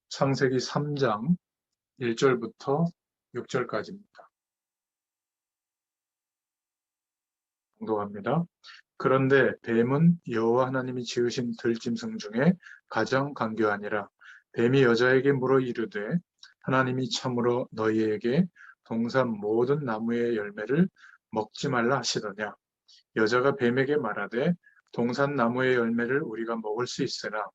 창세기 3장 1절부터 6절까지입니다. 공독합니다. 그런데 뱀은 여호와 하나님이 지으신 들짐승 중에 가장 간교하니라. 뱀이 여자에게 물어 이르되 하나님이 참으로 너희에게 동산 모든 나무의 열매를 먹지 말라 하시더냐. 여자가 뱀에게 말하되 동산 나무의 열매를 우리가 먹을 수 있으나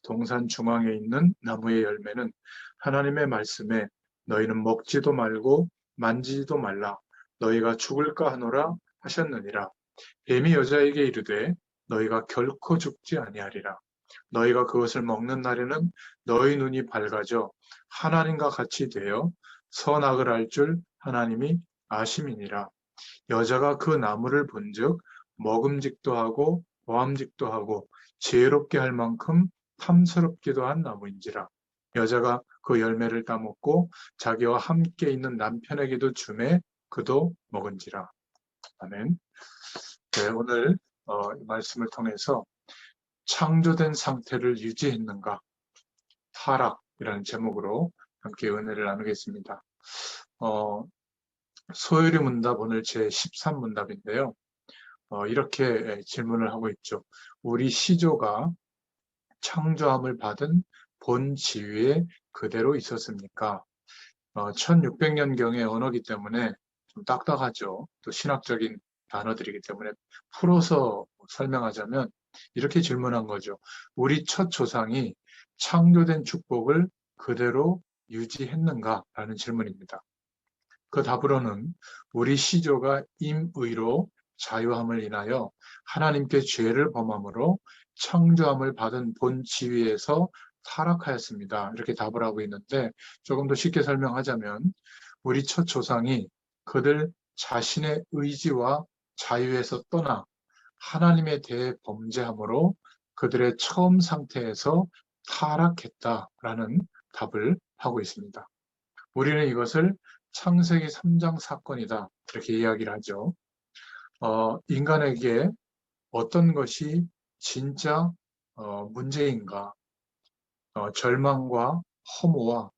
동산 중앙에 있는 나무의 열매는 하나님의 말씀에 너희는 먹지도 말고 만지지도 말라 너희가 죽을까 하노라 하셨느니라. 뱀이 여자에게 이르되 너희가 결코 죽지 아니하리라. 너희가 그것을 먹는 날에는 너희 눈이 밝아져 하나님과 같이 되어 선악을 알 줄 하나님이 아심이니라. 여자가 그 나무를 본즉 먹음직도 하고 보암직도 하고 지혜롭게 할 만큼 탐스럽기도 한 나무인지라. 여자가 그 열매를 따먹고 자기와 함께 있는 남편에게도 주매 그도 먹은지라. 아멘. 네, 오늘 이 말씀을 통해서 창조된 상태를 유지했는가 타락이라는 제목으로 함께 은혜를 나누겠습니다. 소요리 문답 오늘 제 13문답인데요. 이렇게 질문을 하고 있죠. 우리 시조가 창조함을 받은 본 지위에 그대로 있었습니까? 1600년경의 언어이기 때문에 좀 딱딱하죠. 또 신학적인 단어들이기 때문에 풀어서 설명하자면 이렇게 질문한 거죠. 우리 첫 조상이 창조된 축복을 그대로 유지했는가? 라는 질문입니다. 그 답으로는 우리 시조가 임의로 자유함을 인하여 하나님께 죄를 범함으로 창조함을 받은 본 지위에서 타락하였습니다. 이렇게 답을 하고 있는데 조금 더 쉽게 설명하자면 우리 첫 조상이 그들 자신의 의지와 자유에서 떠나 하나님에 대해 범죄함으로 그들의 처음 상태에서 타락했다라는 답을 하고 있습니다. 우리는 이것을 창세기 3장 사건이다 이렇게 이야기를 하죠. 인간에게 어떤 것이 진짜 문제인가? 절망과 허무와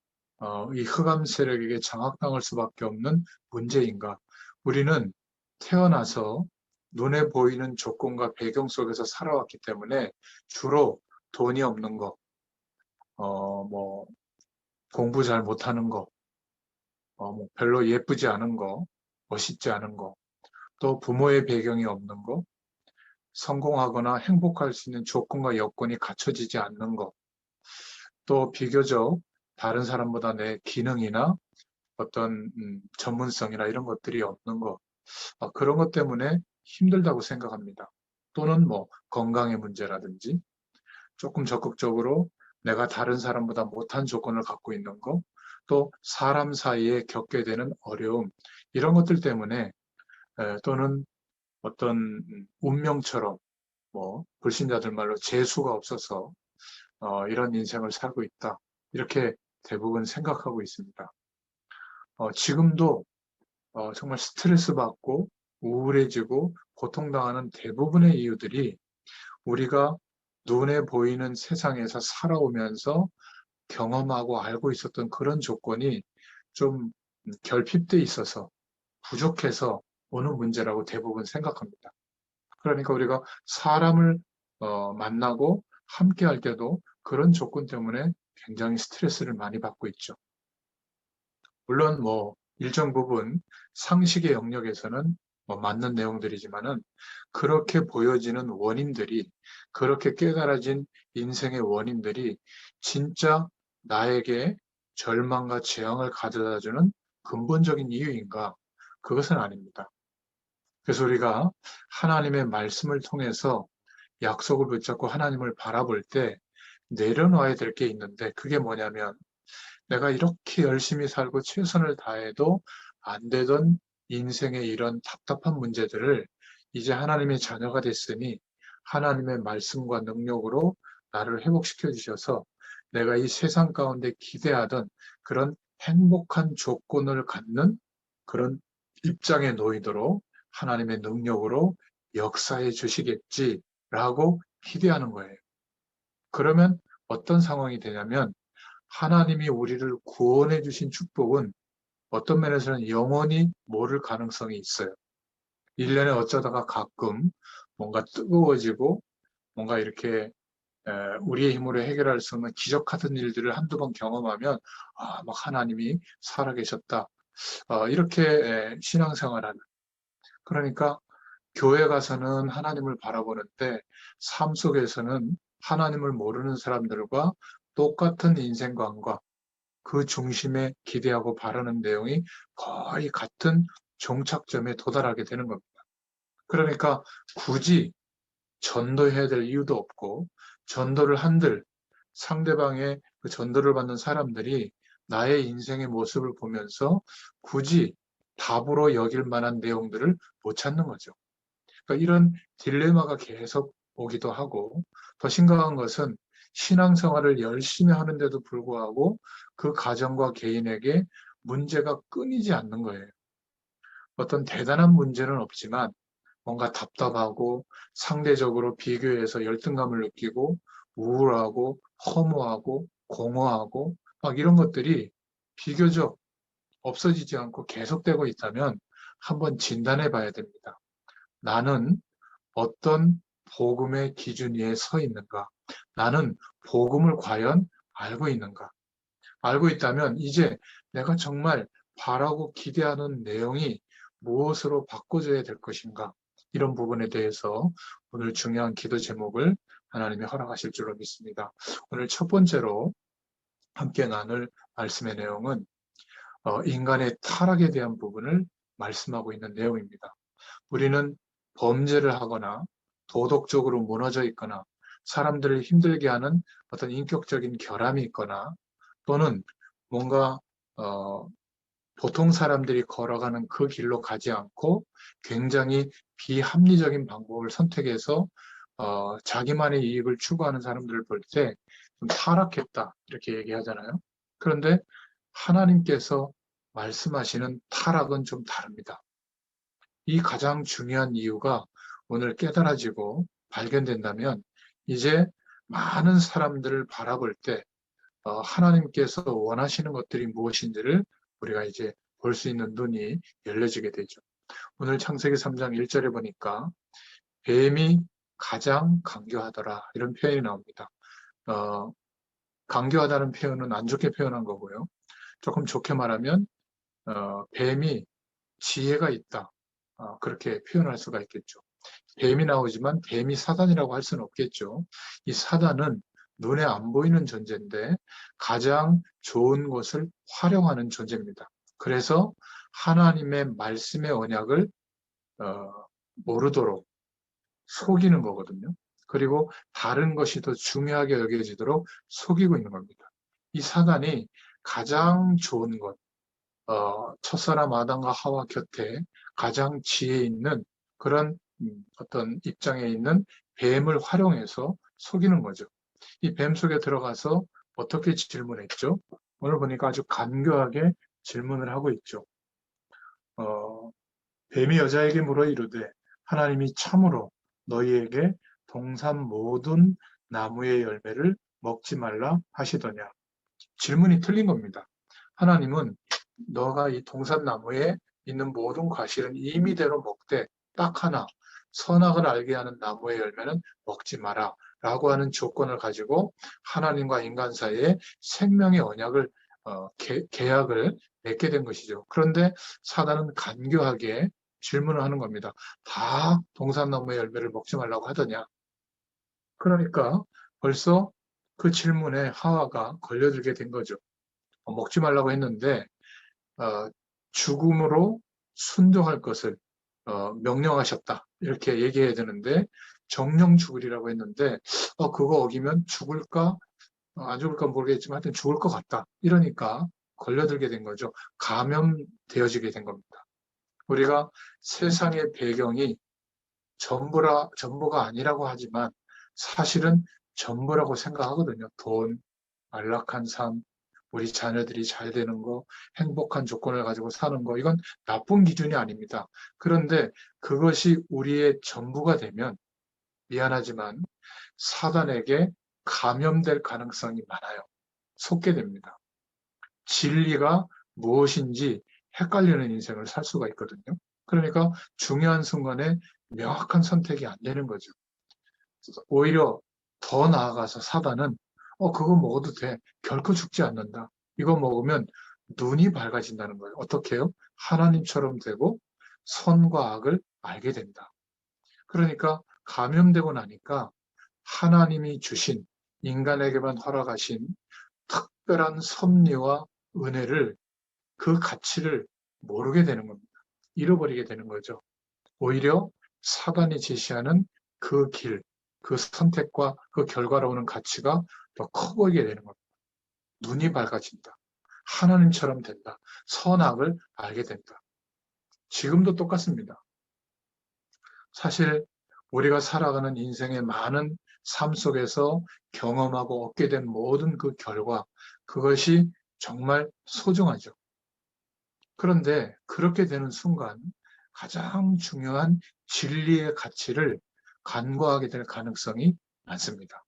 이 흑암 세력에게 장악당할 수밖에 없는 문제인가? 우리는 태어나서 눈에 보이는 조건과 배경 속에서 살아왔기 때문에 주로 돈이 없는 거, 뭐 공부 잘 못하는 거, 뭐 별로 예쁘지 않은 거, 멋있지 않은 거, 또 부모의 배경이 없는 거, 성공하거나 행복할 수 있는 조건과 여건이 갖춰지지 않는 것, 또 비교적 다른 사람보다 내 기능이나 어떤 전문성이나 이런 것들이 없는 것, 그런 것 때문에 힘들다고 생각합니다. 또는 뭐 건강의 문제라든지 조금 적극적으로 내가 다른 사람보다 못한 조건을 갖고 있는 것, 또 사람 사이에 겪게 되는 어려움, 이런 것들 때문에 또는 어떤 운명처럼 뭐 불신자들 말로 재수가 없어서 이런 인생을 살고 있다. 이렇게 대부분 생각하고 있습니다. 지금도 정말 스트레스 받고 우울해지고 고통당하는 대부분의 이유들이 우리가 눈에 보이는 세상에서 살아오면서 경험하고 알고 있었던 그런 조건이 좀 결핍돼 있어서 부족해서 오는 문제라고 대부분 생각합니다. 그러니까 우리가 사람을 만나고 함께 할 때도 그런 조건 때문에 굉장히 스트레스를 많이 받고 있죠. 물론 뭐 일정 부분 상식의 영역에서는 뭐 맞는 내용들이지만은 그렇게 보여지는 원인들이 그렇게 깨달아진 인생의 원인들이 진짜 나에게 절망과 재앙을 가져다주는 근본적인 이유인가? 그것은 아닙니다. 그래서 우리가 하나님의 말씀을 통해서 약속을 붙잡고 하나님을 바라볼 때 내려놔야 될 게 있는데 그게 뭐냐면 내가 이렇게 열심히 살고 최선을 다해도 안 되던 인생의 이런 답답한 문제들을 이제 하나님의 자녀가 됐으니 하나님의 말씀과 능력으로 나를 회복시켜 주셔서 내가 이 세상 가운데 기대하던 그런 행복한 조건을 갖는 그런 입장에 놓이도록 하나님의 능력으로 역사해 주시겠지라고 기대하는 거예요. 그러면 어떤 상황이 되냐면 하나님이 우리를 구원해 주신 축복은 어떤 면에서는 영원히 모를 가능성이 있어요. 1년에 어쩌다가 가끔 뭔가 뜨거워지고 뭔가 이렇게 우리의 힘으로 해결할 수 없는 기적 같은 일들을 한두 번 경험하면 막 하나님이 살아계셨다. 이렇게 신앙생활하는. 그러니까 교회 가서는 하나님을 바라보는데 삶 속에서는 하나님을 모르는 사람들과 똑같은 인생관과 그 중심에 기대하고 바라는 내용이 거의 같은 종착점에 도달하게 되는 겁니다. 그러니까 굳이 전도해야 될 이유도 없고 전도를 한들 상대방의 그 전도를 받는 사람들이 나의 인생의 모습을 보면서 굳이 답으로 여길 만한 내용들을 못 찾는 거죠. 그러니까 이런 딜레마가 계속 오기도 하고 더 심각한 것은 신앙생활을 열심히 하는데도 불구하고 그 가정과 개인에게 문제가 끊이지 않는 거예요. 어떤 대단한 문제는 없지만 뭔가 답답하고 상대적으로 비교해서 열등감을 느끼고 우울하고 허무하고 공허하고 막 이런 것들이 비교적 없어지지 않고 계속되고 있다면 한번 진단해 봐야 됩니다. 나는 어떤 복음의 기준 위에 서 있는가? 나는 복음을 과연 알고 있는가? 알고 있다면 이제 내가 정말 바라고 기대하는 내용이 무엇으로 바꿔줘야 될 것인가? 이런 부분에 대해서 오늘 중요한 기도 제목을 하나님이 허락하실 줄로 믿습니다. 오늘 첫 번째로 함께 나눌 말씀의 내용은 인간의 타락에 대한 부분을 말씀하고 있는 내용입니다. 우리는 범죄를 하거나 도덕적으로 무너져 있거나 사람들을 힘들게 하는 어떤 인격적인 결함이 있거나 또는 뭔가 보통 사람들이 걸어가는 그 길로 가지 않고 굉장히 비합리적인 방법을 선택해서 자기만의 이익을 추구하는 사람들을 볼 때 좀 타락했다 이렇게 얘기하잖아요. 그런데 하나님께서 말씀하시는 타락은 좀 다릅니다. 이 가장 중요한 이유가 오늘 깨달아지고 발견된다면 이제 많은 사람들을 바라볼 때 하나님께서 원하시는 것들이 무엇인지를 우리가 이제 볼 수 있는 눈이 열려지게 되죠. 오늘 창세기 3장 1절에 보니까 뱀이 가장 강교하더라 이런 표현이 나옵니다. 강교하다는 표현은 안 좋게 표현한 거고요. 조금 좋게 말하면 뱀이 지혜가 있다. 그렇게 표현할 수가 있겠죠. 뱀이 나오지만 뱀이 사단이라고 할 수는 없겠죠. 이 사단은 눈에 안 보이는 존재인데 가장 좋은 것을 활용하는 존재입니다. 그래서 하나님의 말씀의 언약을 모르도록 속이는 거거든요. 그리고 다른 것이 더 중요하게 여겨지도록 속이고 있는 겁니다. 이 사단이 가장 좋은 것, 첫사람 아담과 하와 곁에 가장 지혜 있는 그런 어떤 입장에 있는 뱀을 활용해서 속이는 거죠. 이 뱀 속에 들어가서 어떻게 질문했죠? 오늘 보니까 아주 간교하게 질문을 하고 있죠. 뱀이 여자에게 물어 이르되 하나님이 참으로 너희에게 동산 모든 나무의 열매를 먹지 말라 하시더냐. 질문이 틀린 겁니다. 하나님은 너가 이 동산나무에 있는 모든 과실은 임의대로 먹되 딱 하나 선악을 알게 하는 나무의 열매는 먹지 마라 라고 하는 조건을 가지고 하나님과 인간 사이에 생명의 언약을 계약을 맺게 된 것이죠. 그런데 사단은 간교하게 질문을 하는 겁니다. 다 동산나무의 열매를 먹지 말라고 하더냐. 그러니까 벌써 그 질문에 하와가 걸려들게 된 거죠. 먹지 말라고 했는데 죽음으로 순종할 것을 명령하셨다. 이렇게 얘기해야 되는데 정령 죽으리라고 했는데 그거 어기면 죽을까? 안 죽을까 모르겠지만 하여튼 죽을 것 같다. 이러니까 걸려들게 된 거죠. 감염되어지게 된 겁니다. 우리가 세상의 배경이 전부가 아니라고 하지만 사실은 전부라고 생각하거든요. 돈, 안락한 삶, 우리 자녀들이 잘 되는 거, 행복한 조건을 가지고 사는 거, 이건 나쁜 기준이 아닙니다. 그런데 그것이 우리의 전부가 되면 미안하지만 사단에게 감염될 가능성이 많아요. 속게 됩니다. 진리가 무엇인지 헷갈리는 인생을 살 수가 있거든요. 그러니까 중요한 순간에 명확한 선택이 안 되는 거죠. 오히려 더 나아가서 사단은 그거 먹어도 돼. 결코 죽지 않는다. 이거 먹으면 눈이 밝아진다는 거예요. 어떻게 해요? 하나님처럼 되고 선과 악을 알게 된다. 그러니까 감염되고 나니까 하나님이 주신 인간에게만 허락하신 특별한 섭리와 은혜를 그 가치를 모르게 되는 겁니다. 잃어버리게 되는 거죠. 오히려 사단이 제시하는 그 길, 그 선택과 그 결과로 오는 가치가 더 커 보이게 되는 겁니다. 눈이 밝아진다. 하나님처럼 된다. 선악을 알게 된다. 지금도 똑같습니다. 사실 우리가 살아가는 인생의 많은 삶 속에서 경험하고 얻게 된 모든 그 결과, 그것이 정말 소중하죠. 그런데 그렇게 되는 순간 가장 중요한 진리의 가치를 간과하게 될 가능성이 많습니다.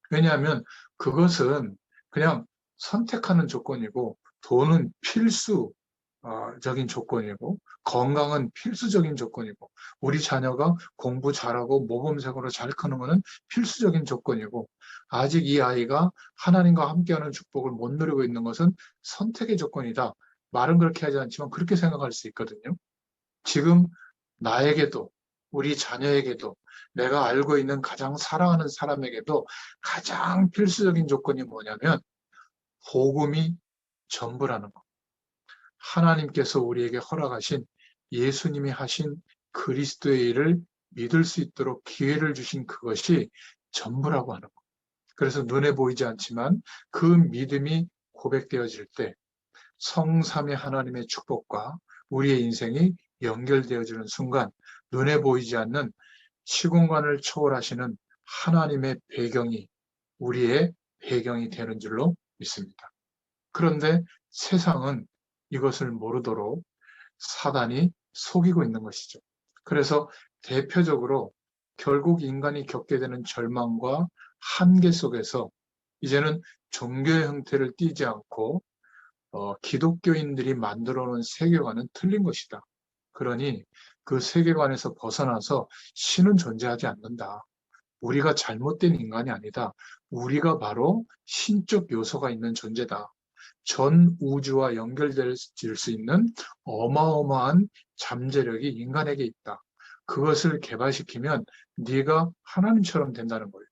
왜냐하면 그것은 그냥 선택하는 조건이고 돈은 필수적인 조건이고 건강은 필수적인 조건이고 우리 자녀가 공부 잘하고 모범생으로 잘 크는 것은 필수적인 조건이고 아직 이 아이가 하나님과 함께하는 축복을 못 누리고 있는 것은 선택의 조건이다. 말은 그렇게 하지 않지만 그렇게 생각할 수 있거든요. 지금 나에게도 우리 자녀에게도 내가 알고 있는 가장 사랑하는 사람에게도 가장 필수적인 조건이 뭐냐면 복음이 전부라는 것. 하나님께서 우리에게 허락하신 예수님이 하신 그리스도의 일을 믿을 수 있도록 기회를 주신 그것이 전부라고 하는 것. 그래서 눈에 보이지 않지만 그 믿음이 고백되어질 때 성삼위 하나님의 축복과 우리의 인생이 연결되어지는 순간 눈에 보이지 않는 시공간을 초월하시는 하나님의 배경이 우리의 배경이 되는 줄로 믿습니다. 그런데 세상은 이것을 모르도록 사단이 속이고 있는 것이죠. 그래서 대표적으로 결국 인간이 겪게 되는 절망과 한계 속에서 이제는 종교의 형태를 띠지 않고 기독교인들이 만들어 놓은 세계관은 틀린 것이다. 그러니 그 세계관에서 벗어나서 신은 존재하지 않는다. 우리가 잘못된 인간이 아니다. 우리가 바로 신적 요소가 있는 존재다. 전 우주와 연결될 수 있는 어마어마한 잠재력이 인간에게 있다. 그것을 개발시키면 네가 하나님처럼 된다는 거예요.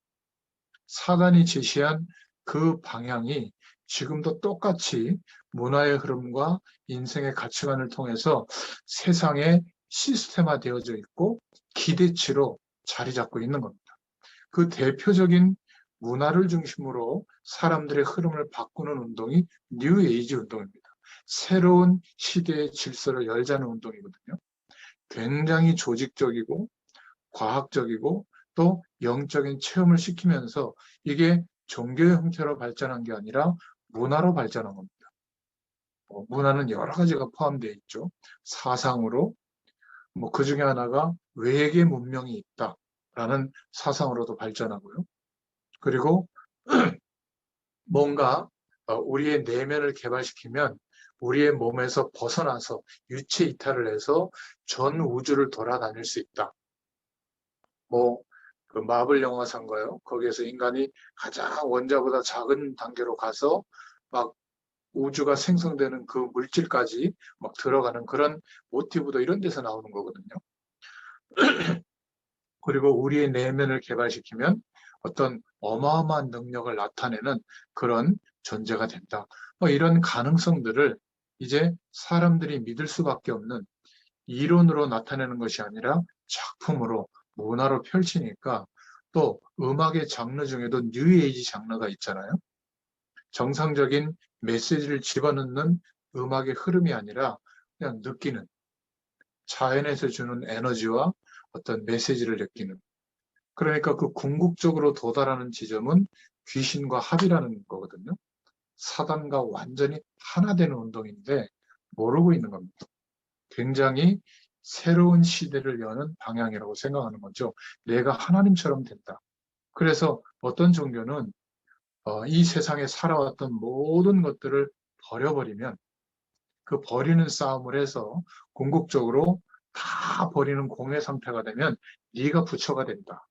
사단이 제시한 그 방향이 지금도 똑같이 문화의 흐름과 인생의 가치관을 통해서 세상에 시스템화되어져 있고 기대치로 자리 잡고 있는 겁니다. 그 대표적인 문화를 중심으로 사람들의 흐름을 바꾸는 운동이 뉴 에이지 운동입니다. 새로운 시대의 질서를 열자는 운동이거든요. 굉장히 조직적이고 과학적이고 또 영적인 체험을 시키면서 이게 종교의 형태로 발전한 게 아니라 문화로 발전한 겁니다. 문화는 여러 가지가 포함되어 있죠. 사상으로, 그 중에 하나가 외계 문명이 있다라는 사상으로도 발전하고요. 그리고 뭔가 우리의 내면을 개발시키면 우리의 몸에서 벗어나서 유체 이탈을 해서 전 우주를 돌아다닐 수 있다. 그 마블 영화사인가요? 거기에서 인간이 가장 원자보다 작은 단계로 가서 막 우주가 생성되는 그 물질까지 막 들어가는 그런 모티브도 이런 데서 나오는 거거든요. 그리고 우리의 내면을 개발시키면 어떤 어마어마한 능력을 나타내는 그런 존재가 된다. 이런 가능성들을 이제 사람들이 믿을 수밖에 없는 이론으로 나타내는 것이 아니라 작품으로 문화로 펼치니까 또 음악의 장르 중에도 뉴에이지 장르가 있잖아요. 정상적인 메시지를 집어넣는 음악의 흐름이 아니라 그냥 느끼는 자연에서 주는 에너지와 어떤 메시지를 느끼는 그러니까 그 궁극적으로 도달하는 지점은 귀신과 합이라는 거거든요. 사단과 완전히 하나 되는 운동인데 모르고 있는 겁니다. 굉장히 새로운 시대를 여는 방향이라고 생각하는 거죠. 내가 하나님처럼 된다. 그래서 어떤 종교는 이 세상에 살아왔던 모든 것들을 버려버리면 그 버리는 싸움을 해서 궁극적으로 다 버리는 공의 상태가 되면 네가 부처가 된다.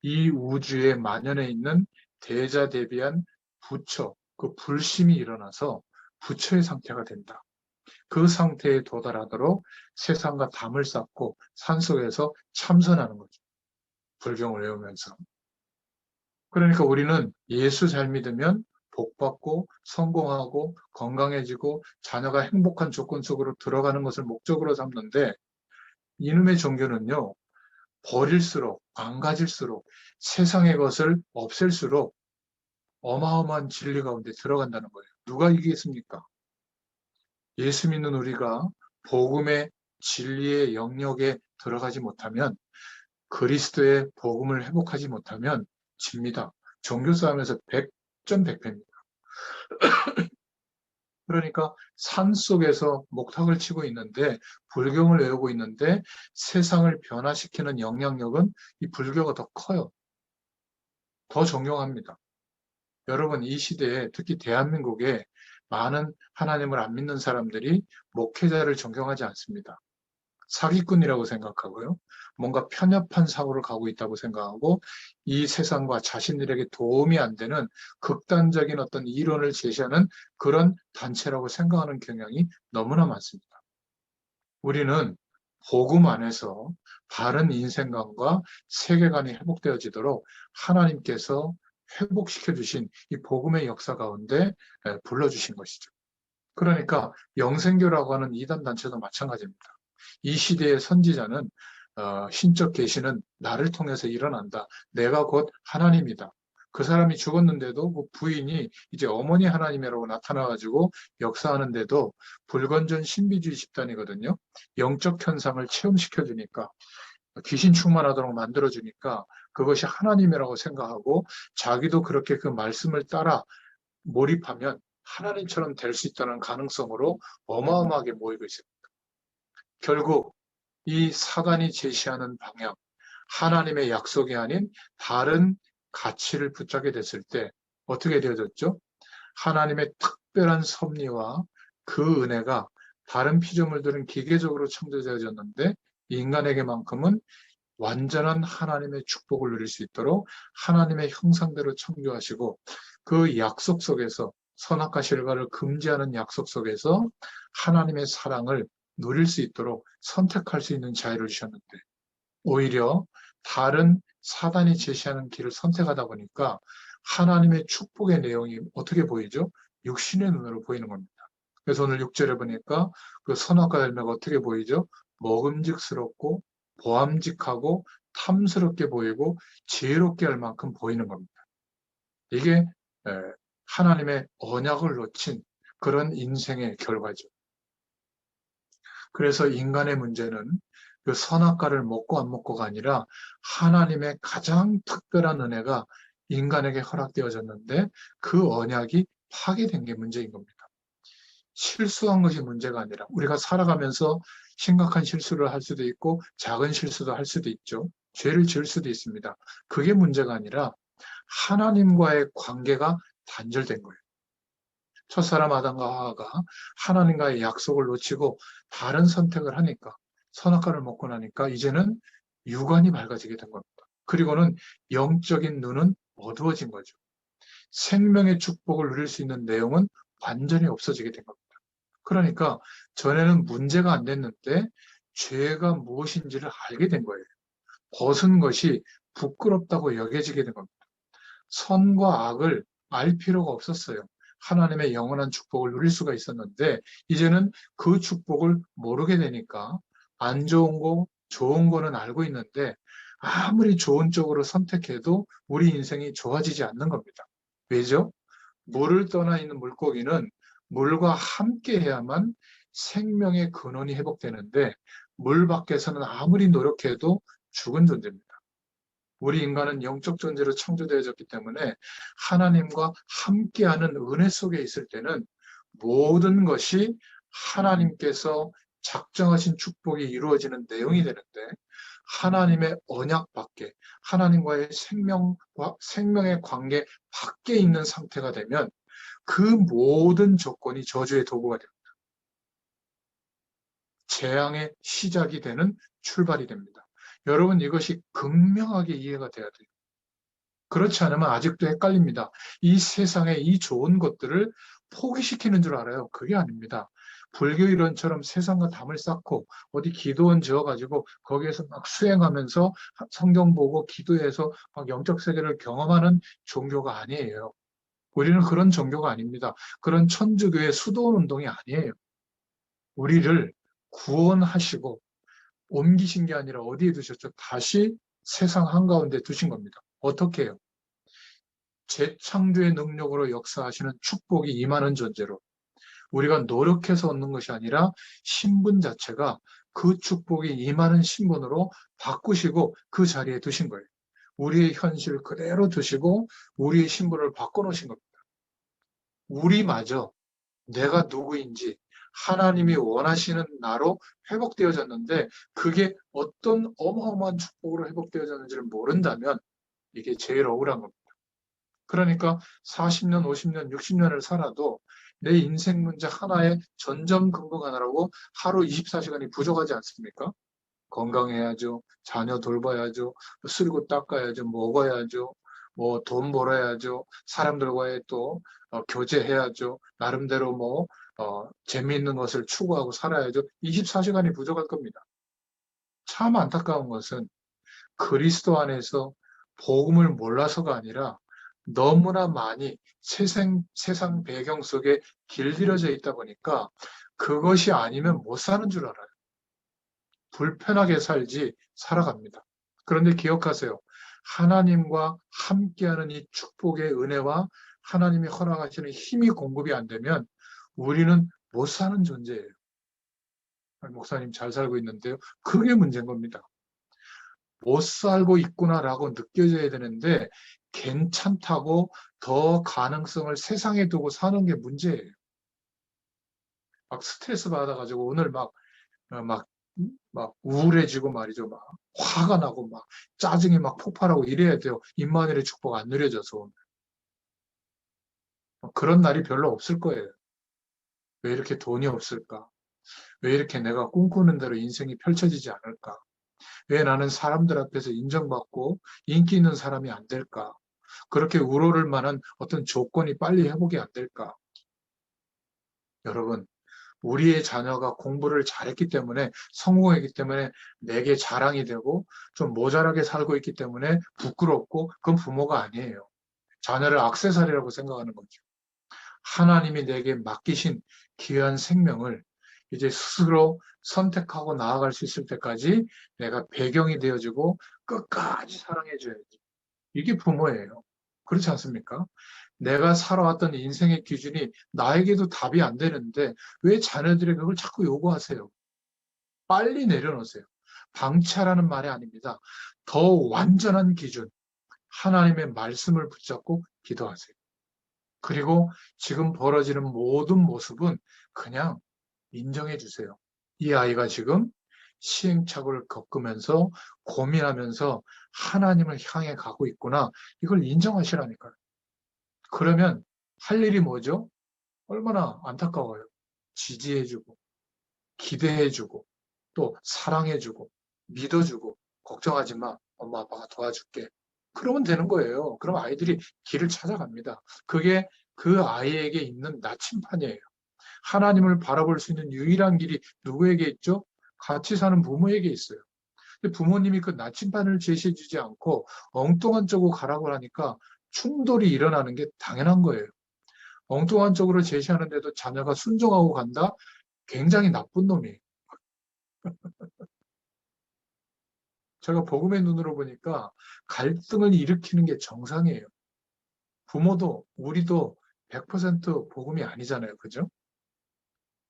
이 우주에 만연해 있는 대자대비한 부처, 그 불심이 일어나서 부처의 상태가 된다. 그 상태에 도달하도록 세상과 담을 쌓고 산속에서 참선하는 거죠. 불경을 외우면서. 그러니까 우리는 예수 잘 믿으면 복받고 성공하고 건강해지고 자녀가 행복한 조건 속으로 들어가는 것을 목적으로 삼는데 이놈의 종교는요, 버릴수록, 안 가질수록, 세상의 것을 없앨수록 어마어마한 진리 가운데 들어간다는 거예요. 누가 이기겠습니까? 예수 믿는 우리가 복음의 진리의 영역에 들어가지 못하면 그리스도의 복음을 회복하지 못하면 집니다. 종교 싸움에서 100전 100패입니다. 그러니까 산 속에서 목탁을 치고 있는데 불경을 외우고 있는데 세상을 변화시키는 영향력은 이 불교가 더 커요. 더 존경합니다. 여러분 이 시대에 특히 대한민국에 많은 하나님을 안 믿는 사람들이 목회자를 존경하지 않습니다. 사기꾼이라고 생각하고요. 뭔가 편협한 사고를 가고 있다고 생각하고 이 세상과 자신들에게 도움이 안 되는 극단적인 어떤 이론을 제시하는 그런 단체라고 생각하는 경향이 너무나 많습니다. 우리는 복음 안에서 바른 인생관과 세계관이 회복되어지도록 하나님께서 회복시켜 주신 이 복음의 역사 가운데 불러주신 것이죠. 그러니까 영생교라고 하는 이단 단체도 마찬가지입니다. 이 시대의 선지자는 신적 계시는 나를 통해서 일어난다. 내가 곧 하나님이다. 그 사람이 죽었는데도 그 부인이 이제 어머니 하나님이라고 나타나가지고 역사하는데도 불건전 신비주의 집단이거든요. 영적 현상을 체험시켜주니까 귀신 충만하도록 만들어주니까 그것이 하나님이라고 생각하고 자기도 그렇게 그 말씀을 따라 몰입하면 하나님처럼 될 수 있다는 가능성으로 어마어마하게 모이고 있습니다. 결국 이 사단이 제시하는 방향, 하나님의 약속이 아닌 다른 가치를 붙잡게 됐을 때 어떻게 되어졌죠? 하나님의 특별한 섭리와 그 은혜가 다른 피조물들은 기계적으로 창조되어졌는데 인간에게만큼은 완전한 하나님의 축복을 누릴 수 있도록 하나님의 형상대로 창조하시고 그 약속 속에서 선악과 실과를 금지하는 약속 속에서 하나님의 사랑을 누릴 수 있도록 선택할 수 있는 자유를 주셨는데 오히려 다른 사단이 제시하는 길을 선택하다 보니까 하나님의 축복의 내용이 어떻게 보이죠? 육신의 눈으로 보이는 겁니다. 그래서 오늘 6절에 보니까 그 선악과 열매가 어떻게 보이죠? 먹음직스럽고 보암직하고 탐스럽게 보이고 지혜롭게 할 만큼 보이는 겁니다. 이게 하나님의 언약을 놓친 그런 인생의 결과죠. 그래서 인간의 문제는 그 선악과를 먹고 안 먹고가 아니라 하나님의 가장 특별한 은혜가 인간에게 허락되어졌는데 그 언약이 파괴된 게 문제인 겁니다. 실수한 것이 문제가 아니라 우리가 살아가면서 심각한 실수를 할 수도 있고 작은 실수도 할 수도 있죠. 죄를 지을 수도 있습니다. 그게 문제가 아니라 하나님과의 관계가 단절된 거예요. 첫사람 아담과 하와가 하나님과의 약속을 놓치고 다른 선택을 하니까 선악과를 먹고 나니까 이제는 육안이 밝아지게 된 겁니다. 그리고는 영적인 눈은 어두워진 거죠. 생명의 축복을 누릴 수 있는 내용은 완전히 없어지게 된 겁니다. 그러니까 전에는 문제가 안 됐는데 죄가 무엇인지를 알게 된 거예요. 벗은 것이 부끄럽다고 여겨지게 된 겁니다. 선과 악을 알 필요가 없었어요. 하나님의 영원한 축복을 누릴 수가 있었는데 이제는 그 축복을 모르게 되니까 안 좋은 거, 좋은 거는 알고 있는데 아무리 좋은 쪽으로 선택해도 우리 인생이 좋아지지 않는 겁니다. 왜죠? 물을 떠나 있는 물고기는 물과 함께 해야만 생명의 근원이 회복되는데 물 밖에서는 아무리 노력해도 죽은 존재입니다. 우리 인간은 영적 존재로 창조되어졌기 때문에 하나님과 함께하는 은혜 속에 있을 때는 모든 것이 하나님께서 작정하신 축복이 이루어지는 내용이 되는데 하나님의 언약 밖에, 하나님과의 생명의 관계 밖에 있는 상태가 되면 그 모든 조건이 저주의 도구가 됩니다. 재앙의 시작이 되는 출발이 됩니다. 여러분, 이것이 극명하게 이해가 돼야 돼요. 그렇지 않으면 아직도 헷갈립니다. 이 세상에 이 좋은 것들을 포기시키는 줄 알아요. 그게 아닙니다. 불교 이론처럼 세상과 담을 쌓고 어디 기도원 지어가지고 거기에서 막 수행하면서 성경 보고 기도해서 막 영적 세계를 경험하는 종교가 아니에요. 우리는 그런 종교가 아닙니다. 그런 천주교의 수도원 운동이 아니에요. 우리를 구원하시고 옮기신 게 아니라 어디에 두셨죠? 다시 세상 한가운데 두신 겁니다. 어떻게 해요? 재창조의 능력으로 역사하시는 축복이 임하는 존재로 우리가 노력해서 얻는 것이 아니라 신분 자체가 그 축복이 임하는 신분으로 바꾸시고 그 자리에 두신 거예요. 우리의 현실을 그대로 두시고 우리의 신분을 바꿔놓으신 겁니다. 우리마저 내가 누구인지 하나님이 원하시는 나로 회복되어졌는데 그게 어떤 어마어마한 축복으로 회복되어졌는지를 모른다면 이게 제일 억울한 겁니다. 그러니까 40년, 50년, 60년을 살아도 내 인생 문제 하나에 전전긍긍하느라고 하루 24시간이 부족하지 않습니까? 건강해야죠. 자녀 돌봐야죠. 쓸고 닦아야죠. 먹어야죠. 뭐 돈 벌어야죠. 사람들과의 또 교제해야죠. 나름대로 뭐 재미있는 것을 추구하고 살아야죠. 24시간이 부족할 겁니다. 참 안타까운 것은 그리스도 안에서 복음을 몰라서가 아니라 너무나 많이 세상 배경 속에 길들여져 있다 보니까 그것이 아니면 못 사는 줄 알아요. 불편하게 살지 살아갑니다. 그런데 기억하세요. 하나님과 함께하는 이 축복의 은혜와 하나님이 허락하시는 힘이 공급이 안 되면 우리는 못 사는 존재예요. 목사님 잘 살고 있는데요. 그게 문제인 겁니다. 못 살고 있구나라고 느껴져야 되는데 괜찮다고 더 가능성을 세상에 두고 사는 게 문제예요. 막 스트레스 받아가지고 오늘 막 우울해지고 말이죠. 막 화가 나고 막 짜증이 막 폭발하고 이래야 돼요. 임마누엘의 축복 안 누려져서. 그런 날이 별로 없을 거예요. 왜 이렇게 돈이 없을까? 왜 이렇게 내가 꿈꾸는 대로 인생이 펼쳐지지 않을까? 왜 나는 사람들 앞에서 인정받고 인기 있는 사람이 안 될까? 그렇게 우러를 만한 어떤 조건이 빨리 회복이 안 될까? 여러분, 우리의 자녀가 공부를 잘했기 때문에 성공했기 때문에 내게 자랑이 되고 좀 모자라게 살고 있기 때문에 부끄럽고 그건 부모가 아니에요. 자녀를 액세서리라고 생각하는 거죠. 하나님이 내게 맡기신 귀한 생명을 이제 스스로 선택하고 나아갈 수 있을 때까지 내가 배경이 되어주고 끝까지 사랑해줘야지. 이게 부모예요. 그렇지 않습니까? 내가 살아왔던 인생의 기준이 나에게도 답이 안 되는데 왜 자녀들에게 그걸 자꾸 요구하세요? 빨리 내려놓으세요. 방치하라는 말이 아닙니다. 더 완전한 기준, 하나님의 말씀을 붙잡고 기도하세요. 그리고 지금 벌어지는 모든 모습은 그냥 인정해 주세요. 이 아이가 지금 시행착오를 겪으면서 고민하면서 하나님을 향해 가고 있구나. 이걸 인정하시라니까요. 그러면 할 일이 뭐죠? 얼마나 안타까워요. 지지해주고, 기대해주고, 또 사랑해주고, 믿어주고, 걱정하지 마. 엄마, 아빠가 도와줄게. 그러면 되는 거예요. 그럼 아이들이 길을 찾아갑니다. 그게 그 아이에게 있는 나침판이에요. 하나님을 바라볼 수 있는 유일한 길이 누구에게 있죠? 같이 사는 부모에게 있어요. 근데 부모님이 그 나침반을 제시해 주지 않고 엉뚱한 쪽으로 가라고 하니까 충돌이 일어나는 게 당연한 거예요. 엉뚱한 쪽으로 제시하는데도 자녀가 순종하고 간다? 굉장히 나쁜 놈이에요. 제가 복음의 눈으로 보니까 갈등을 일으키는 게 정상이에요. 부모도 우리도 100% 복음이 아니잖아요. 그죠?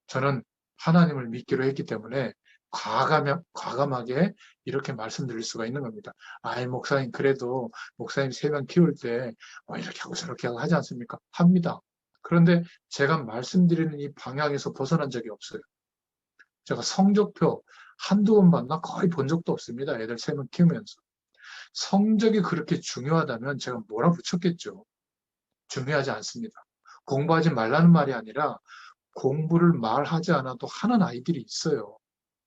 저는 하나님을 믿기로 했기 때문에 과감하게 이렇게 말씀드릴 수가 있는 겁니다. 아이, 목사님, 그래도 목사님 3명 키울 때 이렇게 하고 저렇게 하고 하지 않습니까? 합니다. 그런데 제가 말씀드리는 이 방향에서 벗어난 적이 없어요. 제가 성적표, 한두 번 봤나? 거의 본 적도 없습니다. 애들 3명 키우면서. 성적이 그렇게 중요하다면 제가 몰아붙였겠죠. 중요하지 않습니다. 공부하지 말라는 말이 아니라 공부를 말하지 않아도 하는 아이들이 있어요.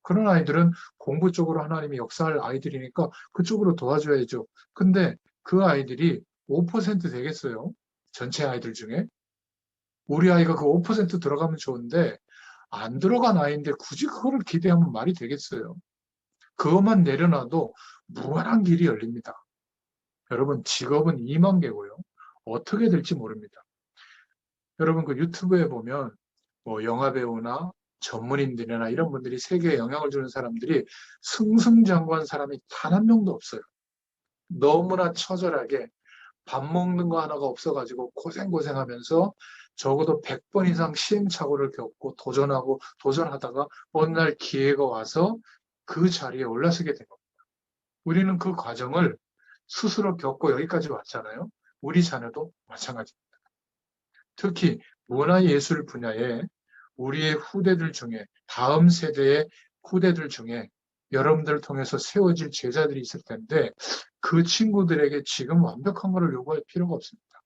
그런 아이들은 공부 쪽으로 하나님이 역사할 아이들이니까 그쪽으로 도와줘야죠. 근데 그 아이들이 5% 되겠어요? 전체 아이들 중에? 우리 아이가 그 5% 들어가면 좋은데 안 들어간 아이인데 굳이 그거를 기대하면 말이 되겠어요? 그것만 내려놔도 무한한 길이 열립니다. 여러분, 직업은 2만 개고요. 어떻게 될지 모릅니다. 여러분, 그 유튜브에 보면 뭐 영화배우나 전문인들이나 이런 분들이 세계에 영향을 주는 사람들이 승승장구한 사람이 단 한 명도 없어요. 너무나 처절하게 밥 먹는 거 하나가 없어가지고 고생하면서 적어도 100번 이상 시행착오를 겪고 도전하고 도전하다가 어느 날 기회가 와서 그 자리에 올라서게 된 겁니다. 우리는 그 과정을 스스로 겪고 여기까지 왔잖아요. 우리 자녀도 마찬가지입니다. 특히 문화예술 분야에 우리의 후대들 중에 다음 세대의 후대들 중에 여러분들을 통해서 세워질 제자들이 있을 텐데 그 친구들에게 지금 완벽한 것을 요구할 필요가 없습니다.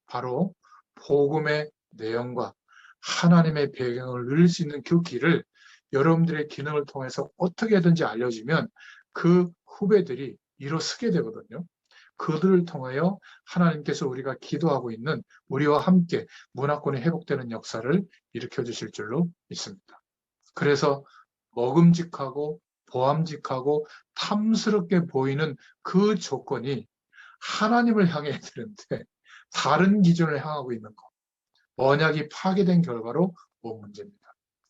바로 복음의 내용과 하나님의 배경을 누릴 수 있는 그 길을 여러분들의 기능을 통해서 어떻게든지 알려주면 그 후배들이 일어서게 되거든요. 그들을 통하여 하나님께서 우리가 기도하고 있는 우리와 함께 문화권이 회복되는 역사를 일으켜 주실 줄로 믿습니다. 그래서 먹음직하고 보암직하고 탐스럽게 보이는 그 조건이 하나님을 향해야 되는데 다른 기준을 향하고 있는 것. 언약이 파괴된 결과로 온 문제입니다.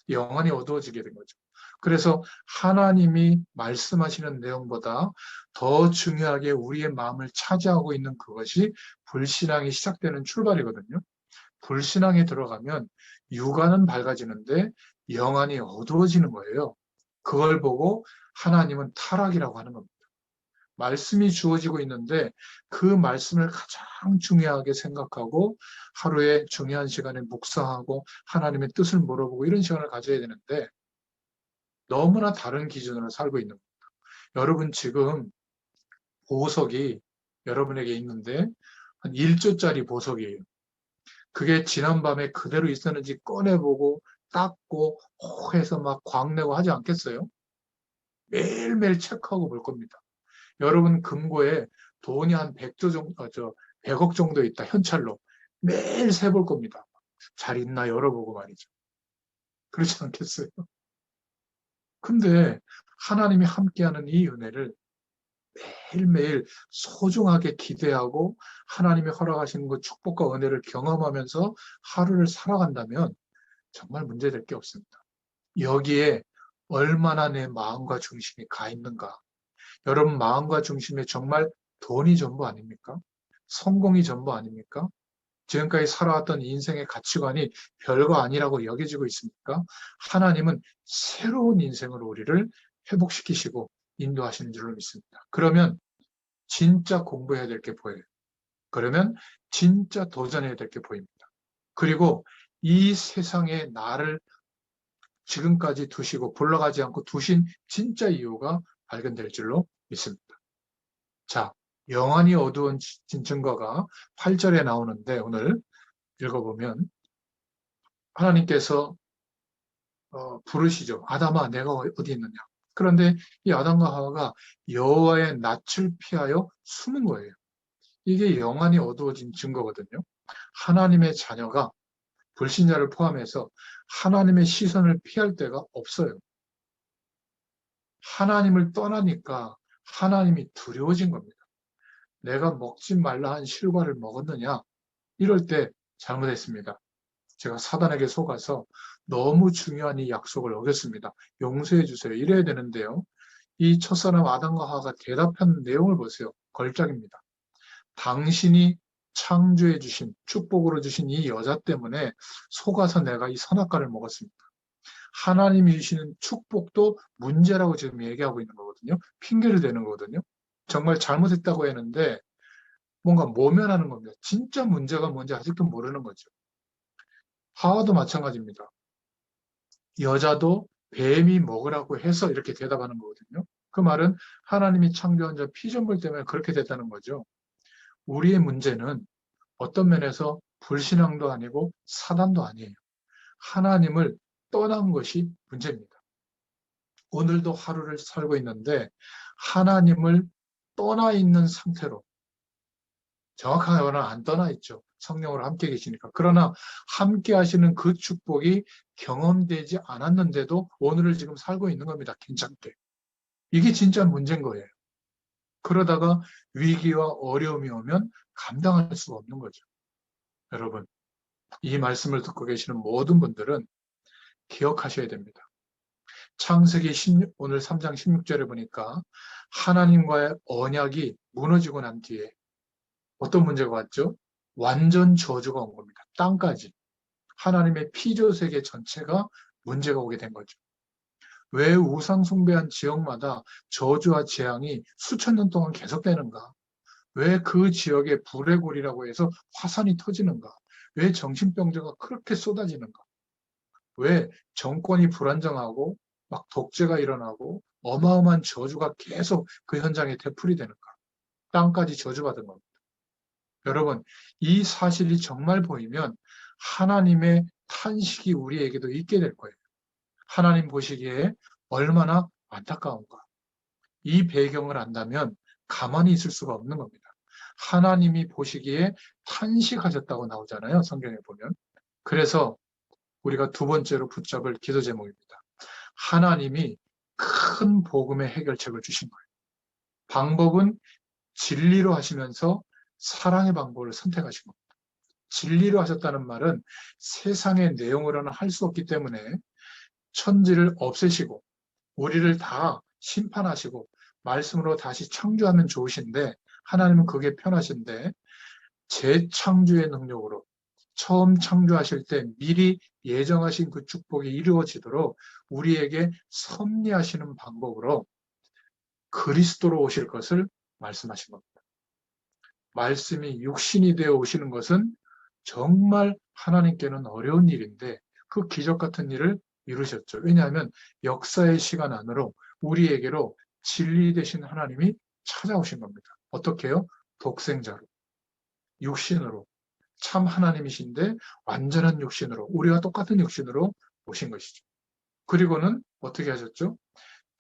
영원히 어두워지게 된 거죠. 그래서 하나님이 말씀하시는 내용보다 더 중요하게 우리의 마음을 차지하고 있는 그것이 불신앙이 시작되는 출발이거든요. 불신앙에 들어가면 육안은 밝아지는데 영안이 어두워지는 거예요. 그걸 보고 하나님은 타락이라고 하는 겁니다. 말씀이 주어지고 있는데 그 말씀을 가장 중요하게 생각하고 하루에 중요한 시간에 묵상하고 하나님의 뜻을 물어보고 이런 시간을 가져야 되는데 너무나 다른 기준으로 살고 있는 겁니다. 여러분 지금 보석이 여러분에게 있는데 한 1조짜리 보석이에요. 그게 지난밤에 그대로 있었는지 꺼내보고 닦고 해서 막 광내고 하지 않겠어요? 매일매일 체크하고 볼 겁니다. 여러분 금고에 돈이 한 100조 정도, 100억 정도 있다, 현찰로. 매일 세볼 겁니다. 잘 있나 열어보고 말이죠. 그렇지 않겠어요? 근데 하나님이 함께하는 이 은혜를 매일매일 소중하게 기대하고 하나님이 허락하시는 그 축복과 은혜를 경험하면서 하루를 살아간다면 정말 문제될 게 없습니다. 여기에 얼마나 내 마음과 중심이 가 있는가. 여러분 마음과 중심에 정말 돈이 전부 아닙니까? 성공이 전부 아닙니까? 지금까지 살아왔던 인생의 가치관이 별거 아니라고 여겨지고 있습니까? 하나님은 새로운 인생으로 우리를 회복시키시고 인도하시는 줄로 믿습니다. 그러면 진짜 공부해야 될 게 보여요. 그러면 진짜 도전해야 될 게 보입니다. 그리고 이 세상에 나를 지금까지 두시고 불러가지 않고 두신 진짜 이유가 발견될 줄로 믿습니다. 자, 영안이 어두워진 증거가 8절에 나오는데 오늘 읽어보면 하나님께서 부르시죠. 아담아, 내가 어디 있느냐. 그런데 이 아담과 하와가 여호와의 낯을 피하여 숨은 거예요. 이게 영안이 어두워진 증거거든요. 하나님의 자녀가 불신자를 포함해서 하나님의 시선을 피할 데가 없어요. 하나님을 떠나니까 하나님이 두려워진 겁니다. 내가 먹지 말라 한 실과를 먹었느냐? 이럴 때 잘못했습니다. 제가 사단에게 속아서 너무 중요한 이 약속을 어겼습니다. 용서해 주세요. 이래야 되는데요. 이 첫사람 아담과 하와가 대답한 내용을 보세요. 걸작입니다. 당신이 창조해 주신 축복으로 주신 이 여자 때문에 속아서 내가 이 선악과를 먹었습니다. 하나님이 주시는 축복도 문제라고 지금 얘기하고 있는 거거든요. 핑계를 대는 거거든요. 정말 잘못했다고 했는데 뭔가 모면하는 겁니다. 진짜 문제가 뭔지 아직도 모르는 거죠. 하와도 마찬가지입니다. 여자도 뱀이 먹으라고 해서 이렇게 대답하는 거거든요. 그 말은 하나님이 창조한 저 피조물 때문에 그렇게 됐다는 거죠. 우리의 문제는 어떤 면에서 불신앙도 아니고 사단도 아니에요. 하나님을 떠난 것이 문제입니다. 오늘도 하루를 살고 있는데 하나님을 떠나 있는 상태로, 정확하게 말하면 안 떠나 있죠. 성령으로 함께 계시니까. 그러나 함께 하시는 그 축복이 경험되지 않았는데도 오늘을 지금 살고 있는 겁니다. 괜찮게. 이게 진짜 문제인 거예요. 그러다가 위기와 어려움이 오면 감당할 수가 없는 거죠. 여러분, 이 말씀을 듣고 계시는 모든 분들은 기억하셔야 됩니다. 창세기 16, 오늘 3장 16절에 보니까 하나님과의 언약이 무너지고 난 뒤에 어떤 문제가 왔죠? 완전 저주가 온 겁니다. 땅까지. 하나님의 피조세계 전체가 문제가 오게 된 거죠. 왜 우상 숭배한 지역마다 저주와 재앙이 수천 년 동안 계속되는가? 왜 그 지역에 불의 골이라고 해서 화산이 터지는가? 왜 정신병자가 그렇게 쏟아지는가? 왜 정권이 불안정하고 막 독재가 일어나고 어마어마한 저주가 계속 그 현장에 되풀이 되는가? 땅까지 저주받은 겁니다. 여러분, 이 사실이 정말 보이면 하나님의 탄식이 우리에게도 있게 될 거예요. 하나님 보시기에 얼마나 안타까운가. 이 배경을 안다면 가만히 있을 수가 없는 겁니다. 하나님이 보시기에 탄식하셨다고 나오잖아요. 성경에 보면. 그래서 우리가 두 번째로 붙잡을 기도 제목입니다. 하나님이 큰 복음의 해결책을 주신 거예요. 방법은 진리로 하시면서 사랑의 방법을 선택하신 겁니다. 진리로 하셨다는 말은 세상의 내용으로는 할 수 없기 때문에 천지를 없애시고 우리를 다 심판하시고 말씀으로 다시 창조하면 좋으신데 하나님은 그게 편하신데 재창조의 능력으로 처음 창조하실 때 미리 예정하신 그 축복이 이루어지도록 우리에게 섭리하시는 방법으로 그리스도로 오실 것을 말씀하신 겁니다. 말씀이 육신이 되어 오시는 것은 정말 하나님께는 어려운 일인데 그 기적 같은 일을 이루셨죠. 왜냐하면 역사의 시간 안으로 우리에게로 진리 되신 하나님이 찾아오신 겁니다. 어떻게요? 독생자로, 육신으로, 참 하나님이신데 완전한 육신으로, 우리와 똑같은 육신으로 오신 것이죠. 그리고는 어떻게 하셨죠?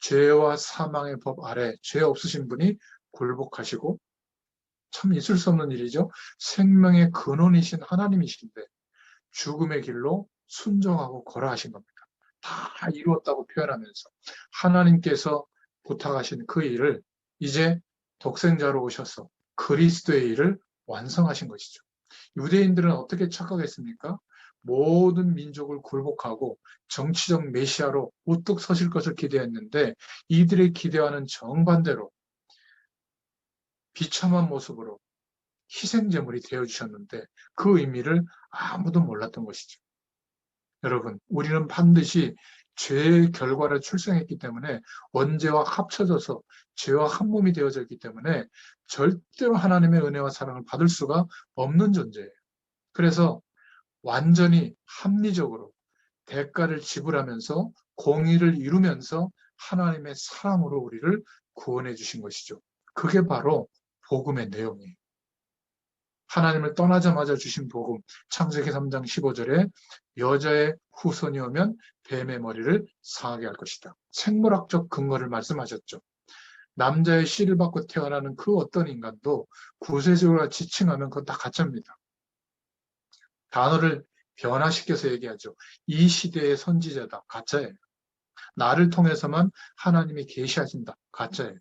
죄와 사망의 법 아래 죄 없으신 분이 굴복하시고, 참 있을 수 없는 일이죠. 생명의 근원이신 하나님이신데 죽음의 길로 순종하고 걸어가신 겁니다. 다 이루었다고 표현하면서 하나님께서 부탁하신 그 일을 이제 독생자로 오셔서 그리스도의 일을 완성하신 것이죠. 유대인들은 어떻게 착각했습니까? 모든 민족을 굴복하고 정치적 메시아로 우뚝 서실 것을 기대했는데 이들의 기대와는 정반대로 비참한 모습으로 희생제물이 되어주셨는데 그 의미를 아무도 몰랐던 것이죠. 여러분, 우리는 반드시 죄의 결과를 출생했기 때문에 원죄와 합쳐져서 죄와 한 몸이 되어져 있기 때문에 절대로 하나님의 은혜와 사랑을 받을 수가 없는 존재예요. 그래서 완전히 합리적으로 대가를 지불하면서 공의를 이루면서 하나님의 사랑으로 우리를 구원해 주신 것이죠. 그게 바로 복음의 내용이에요. 하나님을 떠나자마자 주신 복음, 창세기 3장 15절에 여자의 후손이 오면 뱀의 머리를 상하게 할 것이다. 생물학적 근거를 말씀하셨죠. 남자의 씨를 받고 태어나는 그 어떤 인간도 구세주가 지칭하면 그건 다 가짜입니다. 단어를 변화시켜서 얘기하죠. 이 시대의 선지자다. 가짜예요. 나를 통해서만 하나님이 계시하신다. 가짜예요.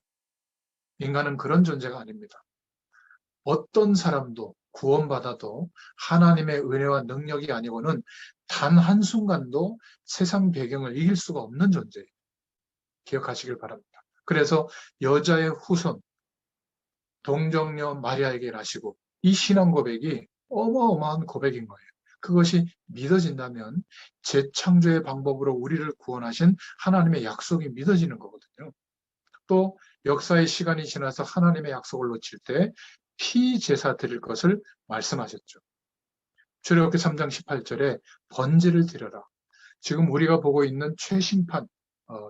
인간은 그런 존재가 아닙니다. 어떤 사람도 구원받아도 하나님의 은혜와 능력이 아니고는 단 한순간도 세상 배경을 이길 수가 없는 존재예요. 기억하시길 바랍니다. 그래서 여자의 후손, 동정녀 마리아에게 하시고 이 신앙 고백이 어마어마한 고백인 거예요. 그것이 믿어진다면 재창조의 방법으로 우리를 구원하신 하나님의 약속이 믿어지는 거거든요. 또 역사의 시간이 지나서 하나님의 약속을 놓칠 때 피제사 드릴 것을 말씀하셨죠. 출애굽기 3장 18절에 번제를 드려라. 지금 우리가 보고 있는 최심판,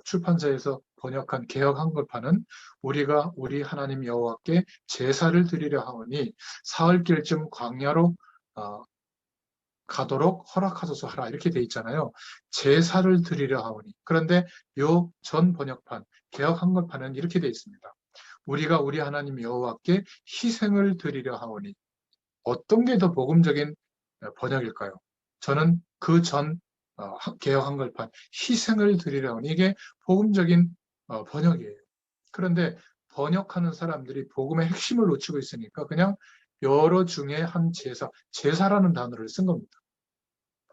출판사에서 번역한 개역 한글판은 우리가 우리 하나님 여호와께 제사를 드리려 하오니 사흘길쯤 광야로 어, 가도록 허락하소서 하라 이렇게 돼 있잖아요. 제사를 드리려 하오니. 그런데 요 전 번역판 개역 한글판은 이렇게 돼 있습니다. 우리가 우리 하나님 여호와께 희생을 드리려 하오니. 어떤 게 더 복음적인 번역일까요? 저는 그 전 개역 한글판 희생을 드리려 하오니 이게 복음적인 번역이에요. 그런데 번역하는 사람들이 복음의 핵심을 놓치고 있으니까 그냥 여러 중에 한 제사, 제사라는 단어를 쓴 겁니다.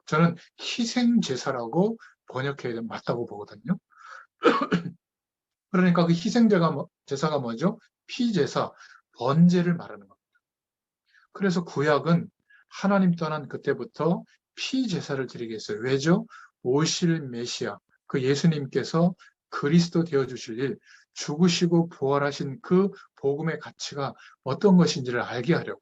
저는 희생 제사라고 번역해야 맞다고 보거든요. 그러니까 그 제사가 뭐죠? 피제사, 번제를 말하는 겁니다. 그래서 구약은 하나님 떠난 그때부터 피제사를 드리게 했어요. 왜죠? 오실 메시아, 그 예수님께서 그리스도 되어주실 일, 죽으시고 부활하신 그 복음의 가치가 어떤 것인지를 알게 하려고.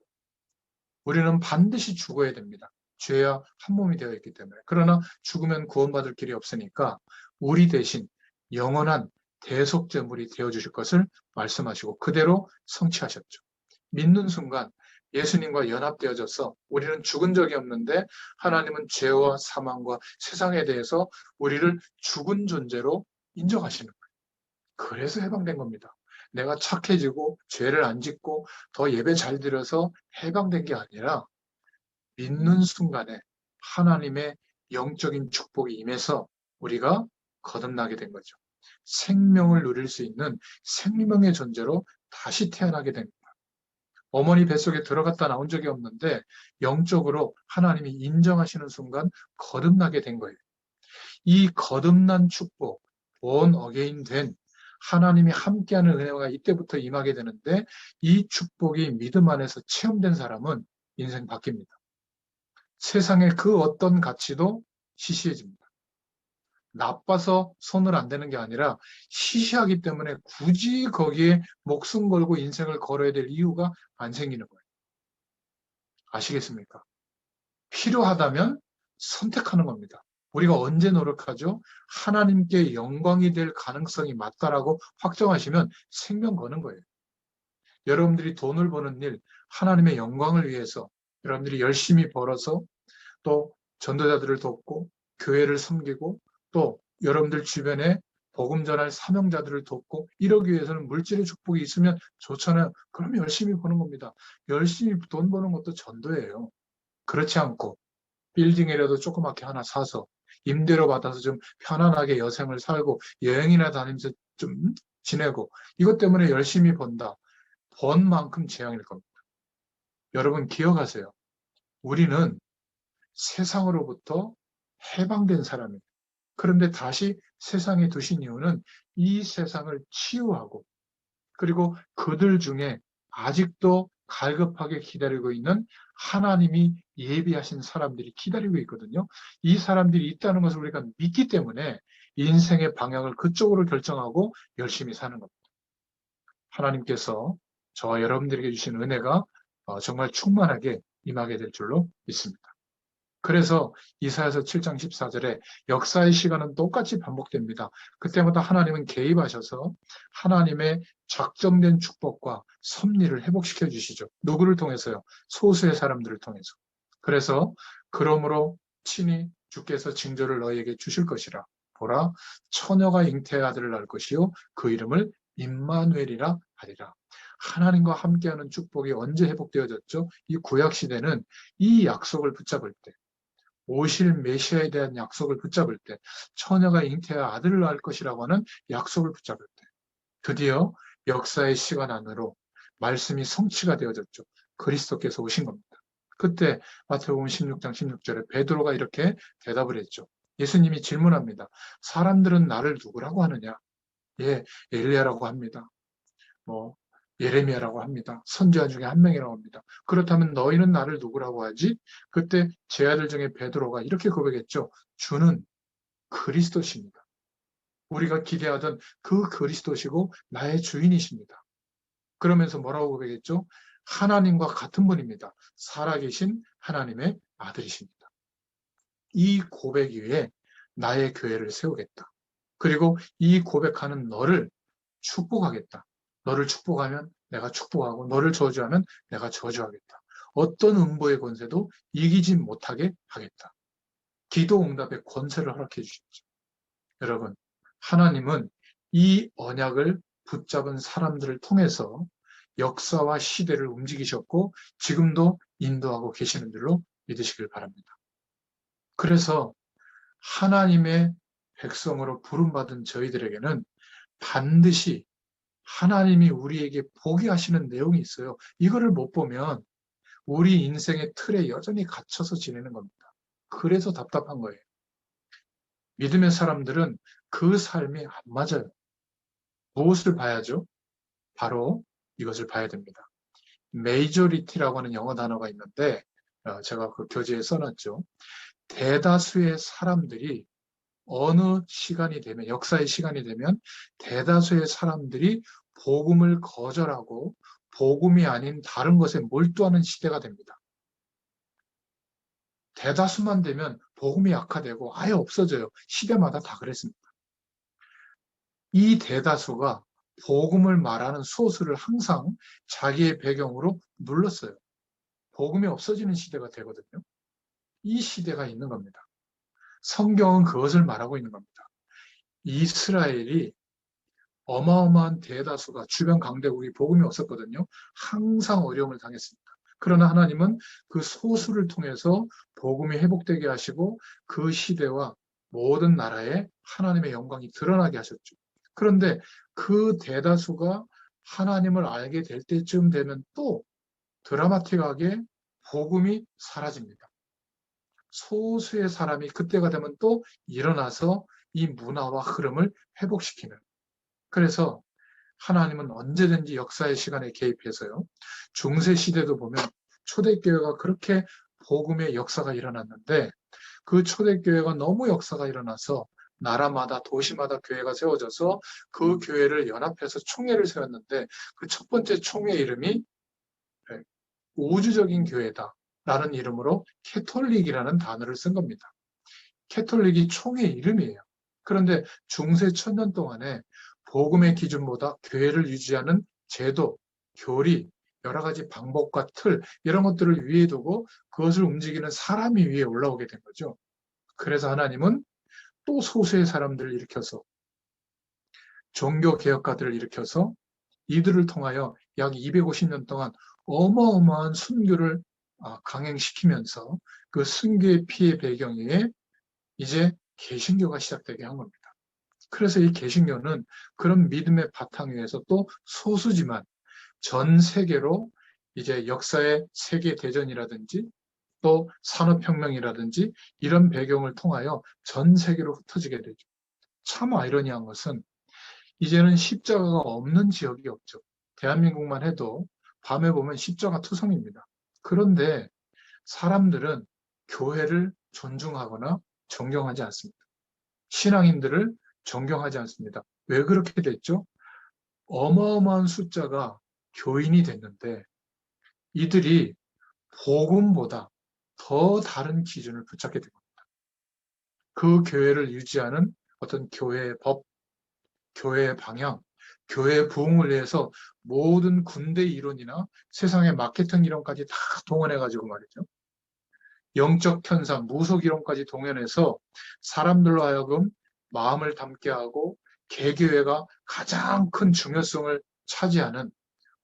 우리는 반드시 죽어야 됩니다. 죄와 한 몸이 되어 있기 때문에. 그러나 죽으면 구원받을 길이 없으니까 우리 대신 영원한 대속제물이 되어주실 것을 말씀하시고 그대로 성취하셨죠. 믿는 순간 예수님과 연합되어져서 우리는 죽은 적이 없는데 하나님은 죄와 사망과 세상에 대해서 우리를 죽은 존재로 인정하시는 거예요. 그래서 해방된 겁니다. 내가 착해지고 죄를 안 짓고 더 예배 잘 드려서 해방된 게 아니라 믿는 순간에 하나님의 영적인 축복이 임해서 우리가 거듭나게 된 거죠. 생명을 누릴 수 있는 생명의 존재로 다시 태어나게 된 거예요. 어머니 뱃속에 들어갔다 나온 적이 없는데 영적으로 하나님이 인정하시는 순간 거듭나게 된 거예요. 이 거듭난 축복, born again 된 하나님이 함께하는 은혜가 이때부터 임하게 되는데 이 축복이 믿음 안에서 체험된 사람은 인생 바뀝니다. 세상의 그 어떤 가치도 시시해집니다. 나빠서 손을 안 대는 게 아니라 시시하기 때문에 굳이 거기에 목숨 걸고 인생을 걸어야 될 이유가 안 생기는 거예요. 아시겠습니까? 필요하다면 선택하는 겁니다. 우리가 언제 노력하죠? 하나님께 영광이 될 가능성이 맞다라고 확정하시면 생명 거는 거예요. 여러분들이 돈을 버는 일, 하나님의 영광을 위해서 여러분들이 열심히 벌어서 또 전도자들을 돕고 교회를 섬기고 또 여러분들 주변에 복음 전할 사명자들을 돕고 이러기 위해서는 물질의 축복이 있으면 좋잖아요. 그럼 열심히 버는 겁니다. 열심히 돈 버는 것도 전도예요. 그렇지 않고 빌딩이라도 조그맣게 하나 사서 임대료 받아서 좀 편안하게 여생을 살고 여행이나 다니면서 좀 지내고 이것 때문에 열심히 번다. 번 만큼 재앙일 겁니다. 여러분 기억하세요. 우리는 세상으로부터 해방된 사람이에요. 그런데 다시 세상에 두신 이유는 이 세상을 치유하고 그리고 그들 중에 아직도 갈급하게 기다리고 있는 하나님이 예비하신 사람들이 기다리고 있거든요. 이 사람들이 있다는 것을 우리가 믿기 때문에 인생의 방향을 그쪽으로 결정하고 열심히 사는 겁니다. 하나님께서 저와 여러분들에게 주신 은혜가 정말 충만하게 임하게 될 줄로 믿습니다. 그래서 이사야서 7장 14절에 역사의 시간은 똑같이 반복됩니다. 그때마다 하나님은 개입하셔서 하나님의 작정된 축복과 섭리를 회복시켜 주시죠. 누구를 통해서요? 소수의 사람들을 통해서. 그래서 그러므로 친히 주께서 징조를 너희에게 주실 것이라. 보라, 처녀가 잉태의 아들을 낳을 것이요 그 이름을 임마누엘이라 하리라. 하나님과 함께하는 축복이 언제 회복되어졌죠? 이 구약 시대는 이 약속을 붙잡을 때 오실 메시아에 대한 약속을 붙잡을 때 처녀가 잉태의 아들을 낳을 것이라고 하는 약속을 붙잡을 때 드디어 역사의 시간 안으로 말씀이 성취가 되어졌죠. 그리스도께서 오신 겁니다. 그때 마태복음 16장 16절에 베드로가 이렇게 대답을 했죠. 예수님이 질문합니다. 사람들은 나를 누구라고 하느냐? 예, 엘리야라고 합니다. 뭐 예레미야라고 합니다. 선지자 중에 한 명이라고 합니다. 그렇다면 너희는 나를 누구라고 하지? 그때 제 아들 중에 베드로가 이렇게 고백했죠. 주는 그리스도십니다. 우리가 기대하던 그 그리스도시고 나의 주인이십니다. 그러면서 뭐라고 고백했죠? 하나님과 같은 분입니다. 살아계신 하나님의 아들이십니다. 이 고백 위에 나의 교회를 세우겠다. 그리고 이 고백하는 너를 축복하겠다. 너를 축복하면 내가 축복하고 너를 저주하면 내가 저주하겠다. 어떤 음보의 권세도 이기지 못하게 하겠다. 기도 응답의 권세를 허락해 주십시오. 여러분, 하나님은 이 언약을 붙잡은 사람들을 통해서 역사와 시대를 움직이셨고 지금도 인도하고 계시는 줄로 믿으시길 바랍니다. 그래서 하나님의 백성으로 부름받은 저희들에게는 반드시 하나님이 우리에게 보게 하시는 내용이 있어요. 이거를 못 보면 우리 인생의 틀에 여전히 갇혀서 지내는 겁니다. 그래서 답답한 거예요. 믿음의 사람들은 그 삶이 안 맞아요. 무엇을 봐야죠? 바로 이것을 봐야 됩니다. 메이저리티라고 하는 영어 단어가 있는데 제가 그 교재에 써놨죠. 대다수의 사람들이 어느 시간이 되면, 역사의 시간이 되면 대다수의 사람들이 복음을 거절하고 복음이 아닌 다른 것에 몰두하는 시대가 됩니다. 대다수만 되면 복음이 약화되고 아예 없어져요. 시대마다 다 그랬습니다. 이 대다수가 복음을 말하는 소수를 항상 자기의 배경으로 눌렀어요. 복음이 없어지는 시대가 되거든요. 이 시대가 있는 겁니다. 성경은 그것을 말하고 있는 겁니다. 이스라엘이 어마어마한 대다수가 주변 강대국이 복음이 없었거든요. 항상 어려움을 당했습니다. 그러나 하나님은 그 소수를 통해서 복음이 회복되게 하시고 그 시대와 모든 나라에 하나님의 영광이 드러나게 하셨죠. 그런데 그 대다수가 하나님을 알게 될 때쯤 되면 또 드라마틱하게 복음이 사라집니다. 소수의 사람이 그때가 되면 또 일어나서 이 문화와 흐름을 회복시키는. 그래서 하나님은 언제든지 역사의 시간에 개입해서요. 중세 시대도 보면 초대교회가 그렇게 복음의 역사가 일어났는데 그 초대교회가 너무 역사가 일어나서 나라마다 도시마다 교회가 세워져서 그 교회를 연합해서 총회를 세웠는데 그 첫 번째 총회 이름이 우주적인 교회다라는 이름으로 캐톨릭이라는 단어를 쓴 겁니다. 캐톨릭이 총회 이름이에요. 그런데 중세 1000년 동안에 복음의 기준보다 교회를 유지하는 제도, 교리, 여러 가지 방법과 틀 이런 것들을 위에 두고 그것을 움직이는 사람이 위에 올라오게 된 거죠. 그래서 하나님은 또 소수의 사람들을 일으켜서 종교개혁가들을 일으켜서 이들을 통하여 약 250년 동안 어마어마한 순교를 강행시키면서 그 순교의 피해 배경에 이제 개신교가 시작되게 한 겁니다. 그래서 이 개신교는 그런 믿음의 바탕 위에서 또 소수지만 전 세계로 이제 역사의 세계 대전이라든지 또 산업혁명이라든지 이런 배경을 통하여 전 세계로 흩어지게 되죠. 참 아이러니한 것은 이제는 십자가가 없는 지역이 없죠. 대한민국만 해도 밤에 보면 십자가 투성입니다. 그런데 사람들은 교회를 존중하거나 존경하지 않습니다. 신앙인들을 존경하지 않습니다. 왜 그렇게 됐죠? 어마어마한 숫자가 교인이 됐는데 이들이 복음보다 더 다른 기준을 붙잡게 된 겁니다. 그 교회를 유지하는 어떤 교회의 법, 교회의 방향, 교회의 부흥을 위해서 모든 군대 이론이나 세상의 마케팅 이론까지 다 동원해가지고 말이죠. 영적 현상, 무속 이론까지 동원해서 사람들로 하여금 마음을 담게 하고 개교회가 가장 큰 중요성을 차지하는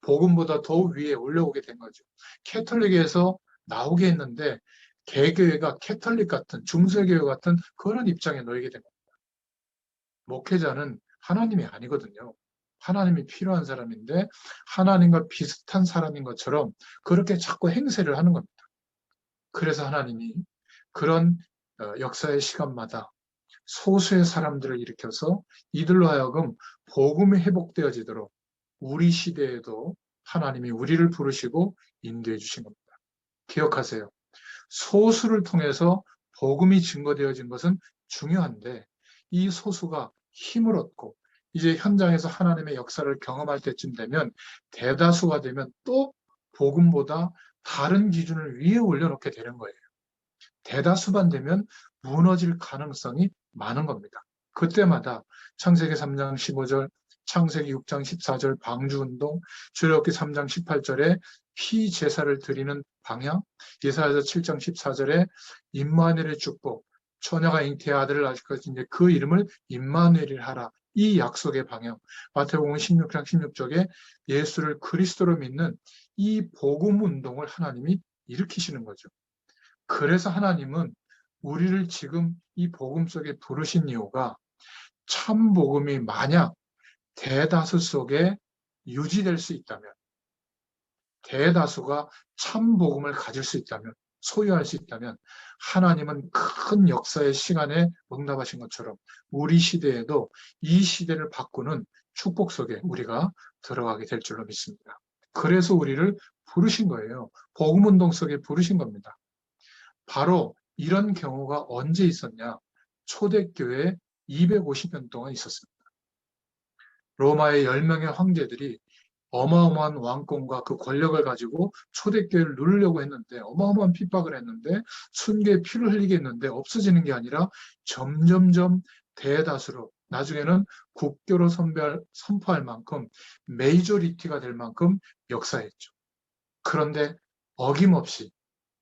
복음보다 더 위에 올라오게 된 거죠. 캐톨릭에서 나오게 했는데 개교회가 캐톨릭 같은 중세교회 같은 그런 입장에 놓이게 된 겁니다. 목회자는 하나님이 아니거든요. 하나님이 필요한 사람인데 하나님과 비슷한 사람인 것처럼 그렇게 자꾸 행세를 하는 겁니다. 그래서 하나님이 그런 역사의 시간마다 소수의 사람들을 일으켜서 이들로 하여금 복음이 회복되어지도록 우리 시대에도 하나님이 우리를 부르시고 인도해 주신 겁니다. 기억하세요. 소수를 통해서 복음이 증거되어진 것은 중요한데 이 소수가 힘을 얻고 이제 현장에서 하나님의 역사를 경험할 때쯤 되면 대다수가 되면 또 복음보다 다른 기준을 위에 올려놓게 되는 거예요. 대다수만 되면 무너질 가능성이 많은 겁니다. 그때마다 창세기 3장 15절, 창세기 6장 14절 방주운동, 출애굽기 3장 18절에 피제사를 드리는 방향, 예사야서 7장 14절에 임마누엘의 축복, 처녀가 잉태의 아들을 낳을 것인데 그 이름을 임마누엘이라 하라. 이 약속의 방향, 마태복음 16장 16절에 예수를 그리스도로 믿는 이 복음 운동을 하나님이 일으키시는 거죠. 그래서 하나님은 우리를 지금 이 복음 속에 부르신 이유가 참 복음이 만약 대다수 속에 유지될 수 있다면, 대다수가 참 복음을 가질 수 있다면, 소유할 수 있다면 하나님은 큰 역사의 시간에 응답하신 것처럼 우리 시대에도 이 시대를 바꾸는 축복 속에 우리가 들어가게 될 줄로 믿습니다. 그래서 우리를 부르신 거예요. 복음운동 속에 부르신 겁니다. 바로 이런 경우가 언제 있었냐? 초대교회 250년 동안 있었습니다. 로마의 10명의 황제들이 어마어마한 왕권과 그 권력을 가지고 초대교회를 누르려고 했는데 어마어마한 핍박을 했는데 순교의 피를 흘리게 했는데 없어지는 게 아니라 점점점 대다수로 나중에는 국교로 선포할 만큼 메이저리티가 될 만큼 역사했죠. 그런데 어김없이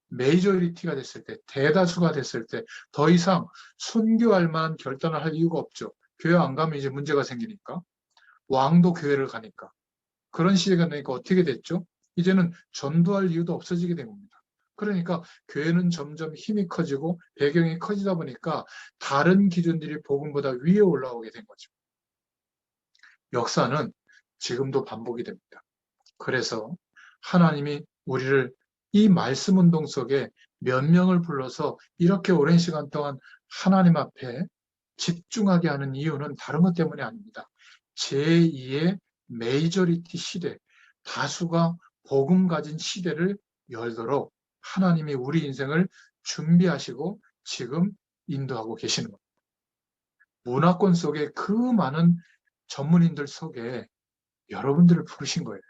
메이저리티가 됐을 때, 대다수가 됐을 때 더 이상 순교할 만한 결단을 할 이유가 없죠. 교회 안 가면 이제 문제가 생기니까. 왕도 교회를 가니까. 그런 시대가 되니까 어떻게 됐죠? 이제는 전도할 이유도 없어지게 된 겁니다. 그러니까 교회는 점점 힘이 커지고 배경이 커지다 보니까 다른 기준들이 복음보다 위에 올라오게 된 거죠. 역사는 지금도 반복이 됩니다. 그래서 하나님이 우리를 이 말씀 운동 속에 몇 명을 불러서 이렇게 오랜 시간 동안 하나님 앞에 집중하게 하는 이유는 다른 것 때문이 아닙니다. 제2의 메이저리티 시대, 다수가 복음 가진 시대를 열도록 하나님이 우리 인생을 준비하시고 지금 인도하고 계시는 겁니다. 문화권 속에 그 많은 전문인들 속에 여러분들을 부르신 거예요.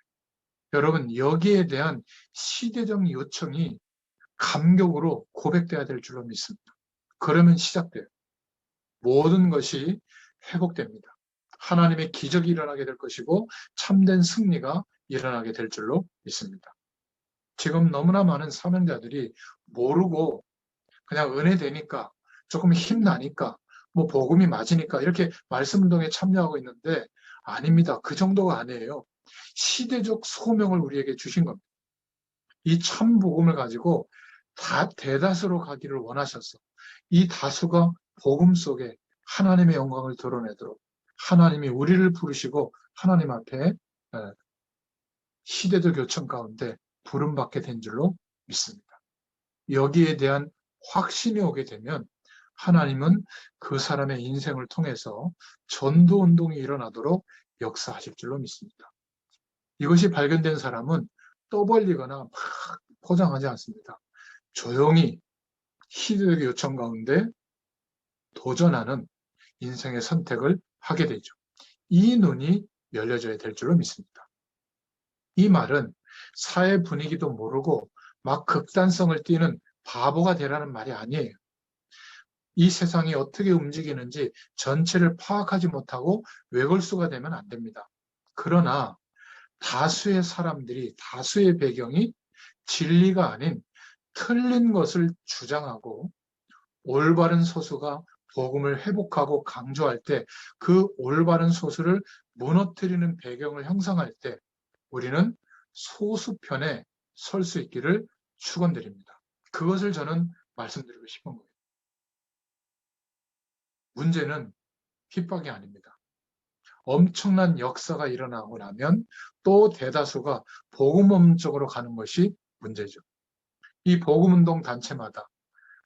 여러분, 여기에 대한 시대적 요청이 감격으로 고백돼야 될 줄로 믿습니다. 그러면 시작돼요. 모든 것이 회복됩니다. 하나님의 기적이 일어나게 될 것이고 참된 승리가 일어나게 될 줄로 믿습니다. 지금 너무나 많은 사명자들이 모르고 그냥 은혜 되니까 조금 힘나니까 뭐 복음이 맞으니까 이렇게 말씀 운동에 참여하고 있는데 아닙니다. 그 정도가 아니에요. 시대적 소명을 우리에게 주신 겁니다. 이 참 복음을 가지고 다 대다수로 가기를 원하셔서 이 다수가 복음 속에 하나님의 영광을 드러내도록 하나님이 우리를 부르시고 하나님 앞에 시대적 요청 가운데 부름받게 된 줄로 믿습니다. 여기에 대한 확신이 오게 되면 하나님은 그 사람의 인생을 통해서 전도 운동이 일어나도록 역사하실 줄로 믿습니다. 이것이 발견된 사람은 떠벌리거나 막 포장하지 않습니다. 조용히 시대적 요청 가운데 도전하는 인생의 선택을 하게 되죠. 이 눈이 열려져야 될 줄로 믿습니다. 이 말은 사회 분위기도 모르고 막 극단성을 띠는 바보가 되라는 말이 아니에요. 이 세상이 어떻게 움직이는지 전체를 파악하지 못하고 외골수가 되면 안 됩니다. 그러나 다수의 사람들이, 다수의 배경이 진리가 아닌 틀린 것을 주장하고 올바른 소수가 복음을 회복하고 강조할 때 그 올바른 소수를 무너뜨리는 배경을 형성할 때 우리는 소수편에 설 수 있기를 축원드립니다. 그것을 저는 말씀드리고 싶은 거예요. 문제는 핍박이 아닙니다. 엄청난 역사가 일어나고 나면 또 대다수가 복음 쪽으로 가는 것이 문제죠. 이 복음운동 단체마다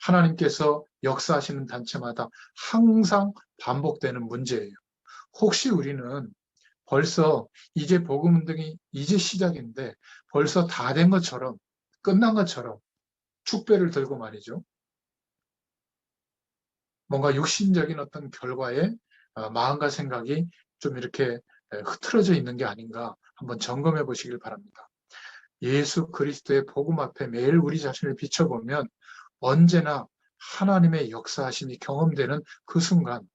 하나님께서 역사하시는 단체마다 항상 반복되는 문제예요. 혹시 우리는 벌써 이제 복음운동이 이제 시작인데 벌써 다 된 것처럼 끝난 것처럼 축배를 들고 말이죠. 뭔가 육신적인 어떤 결과에 마음과 생각이 좀 이렇게 흐트러져 있는 게 아닌가 한번 점검해 보시길 바랍니다. 예수 그리스도의 복음 앞에 매일 우리 자신을 비춰보면 언제나 하나님의 역사하심이 경험되는 그 순간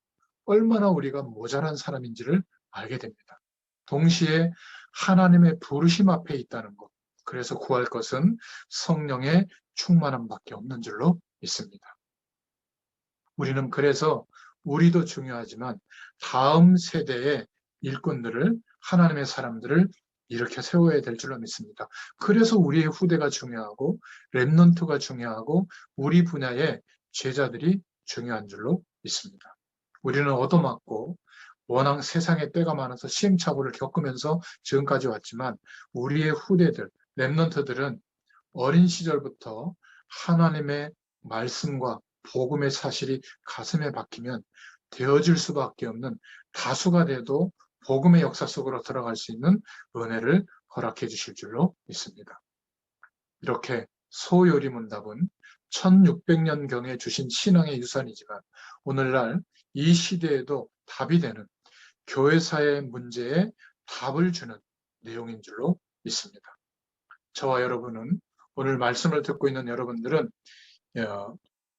얼마나 우리가 모자란 사람인지를 알게 됩니다. 동시에 하나님의 부르심 앞에 있다는 것. 그래서 구할 것은 성령의 충만함밖에 없는 줄로 믿습니다. 우리는 그래서 우리도 중요하지만 다음 세대의 일꾼들을, 하나님의 사람들을 이렇게 세워야 될 줄로 믿습니다. 그래서 우리의 후대가 중요하고 렘넌트가 중요하고 우리 분야의 제자들이 중요한 줄로 믿습니다. 우리는 얻어맞고 워낙 세상에 때가 많아서 시행착오를 겪으면서 지금까지 왔지만 우리의 후대들, 렘넌트들은 어린 시절부터 하나님의 말씀과 복음의 사실이 가슴에 박히면 되어질 수밖에 없는, 다수가 돼도 복음의 역사 속으로 들어갈 수 있는 은혜를 허락해 주실 줄로 믿습니다. 이렇게 소요리문답은 1600년경에 주신 신앙의 유산이지만 오늘날 이 시대에도 답이 되는, 교회사의 문제에 답을 주는 내용인 줄로 믿습니다. 저와 여러분은, 오늘 말씀을 듣고 있는 여러분들은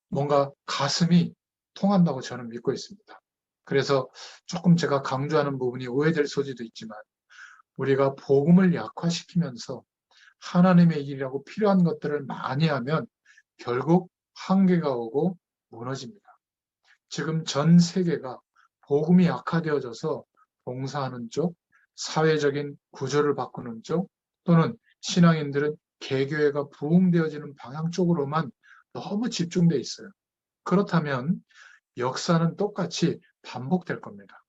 뭔가 가슴이 통한다고 저는 믿고 있습니다. 그래서 조금 제가 강조하는 부분이 오해될 소지도 있지만 우리가 복음을 약화시키면서 하나님의 일이라고 필요한 것들을 많이 하면 결국 한계가 오고 무너집니다. 지금 전 세계가 복음이 약화되어져서 봉사하는 쪽, 사회적인 구조를 바꾸는 쪽, 또는 신앙인들은 개교회가 부흥되어지는 방향 쪽으로만 너무 집중돼 있어요. 그렇다면 역사는 똑같이 반복될 겁니다.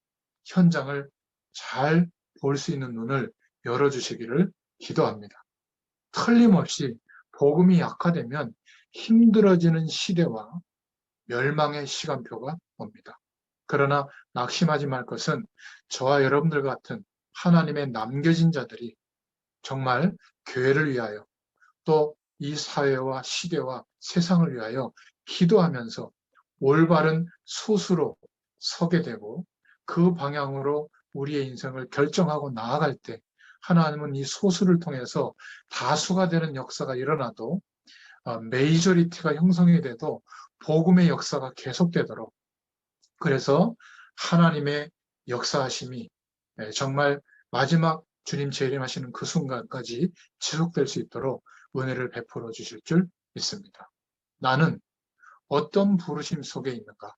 현장을 잘 볼 수 있는 눈을 열어주시기를 기도합니다. 틀림없이 복음이 약화되면 힘들어지는 시대와 멸망의 시간표가 옵니다. 그러나 낙심하지 말 것은 저와 여러분들 같은 하나님의 남겨진 자들이 정말 교회를 위하여, 또 이 사회와 시대와 세상을 위하여 기도하면서 올바른 소수로 서게 되고 그 방향으로 우리의 인생을 결정하고 나아갈 때 하나님은 이 소수를 통해서 다수가 되는 역사가 일어나도, 메이저리티가 형성이 돼도 복음의 역사가 계속되도록, 그래서 하나님의 역사하심이 정말 마지막 주님 재림하시는 그 순간까지 지속될 수 있도록 은혜를 베풀어 주실 줄 믿습니다. 나는 어떤 부르심 속에 있는가?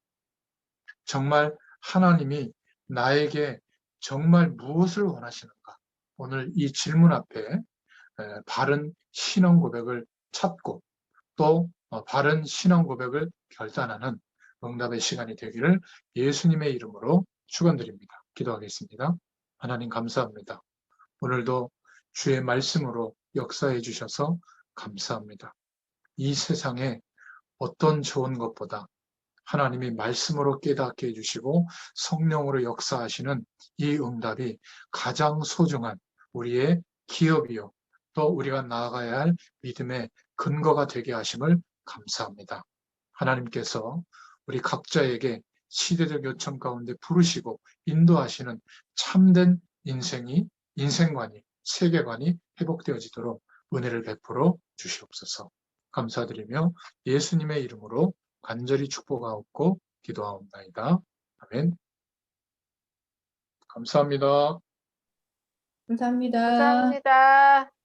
정말 하나님이 나에게 정말 무엇을 원하시는가? 오늘 이 질문 앞에 바른 신앙 고백을 찾고 또 바른 신앙 고백을 결단하는 응답의 시간이 되기를 예수님의 이름으로 축원드립니다. 기도하겠습니다. 하나님 감사합니다. 오늘도 주의 말씀으로 역사해 주셔서 감사합니다. 이 세상에 어떤 좋은 것보다 하나님이 말씀으로 깨닫게 해주시고 성령으로 역사하시는 이 응답이 가장 소중한 우리의 기업이요, 또 우리가 나아가야 할 믿음의 근거가 되게 하심을 감사합니다. 하나님께서 우리 각자에게 시대적 요청 가운데 부르시고 인도하시는 참된 인생관이, 세계관이 회복되어지도록 은혜를 베풀어 주시옵소서. 감사드리며 예수님의 이름으로 간절히 축복하옵고 기도하옵나이다. 아멘. 감사합니다. 감사합니다. 감사합니다.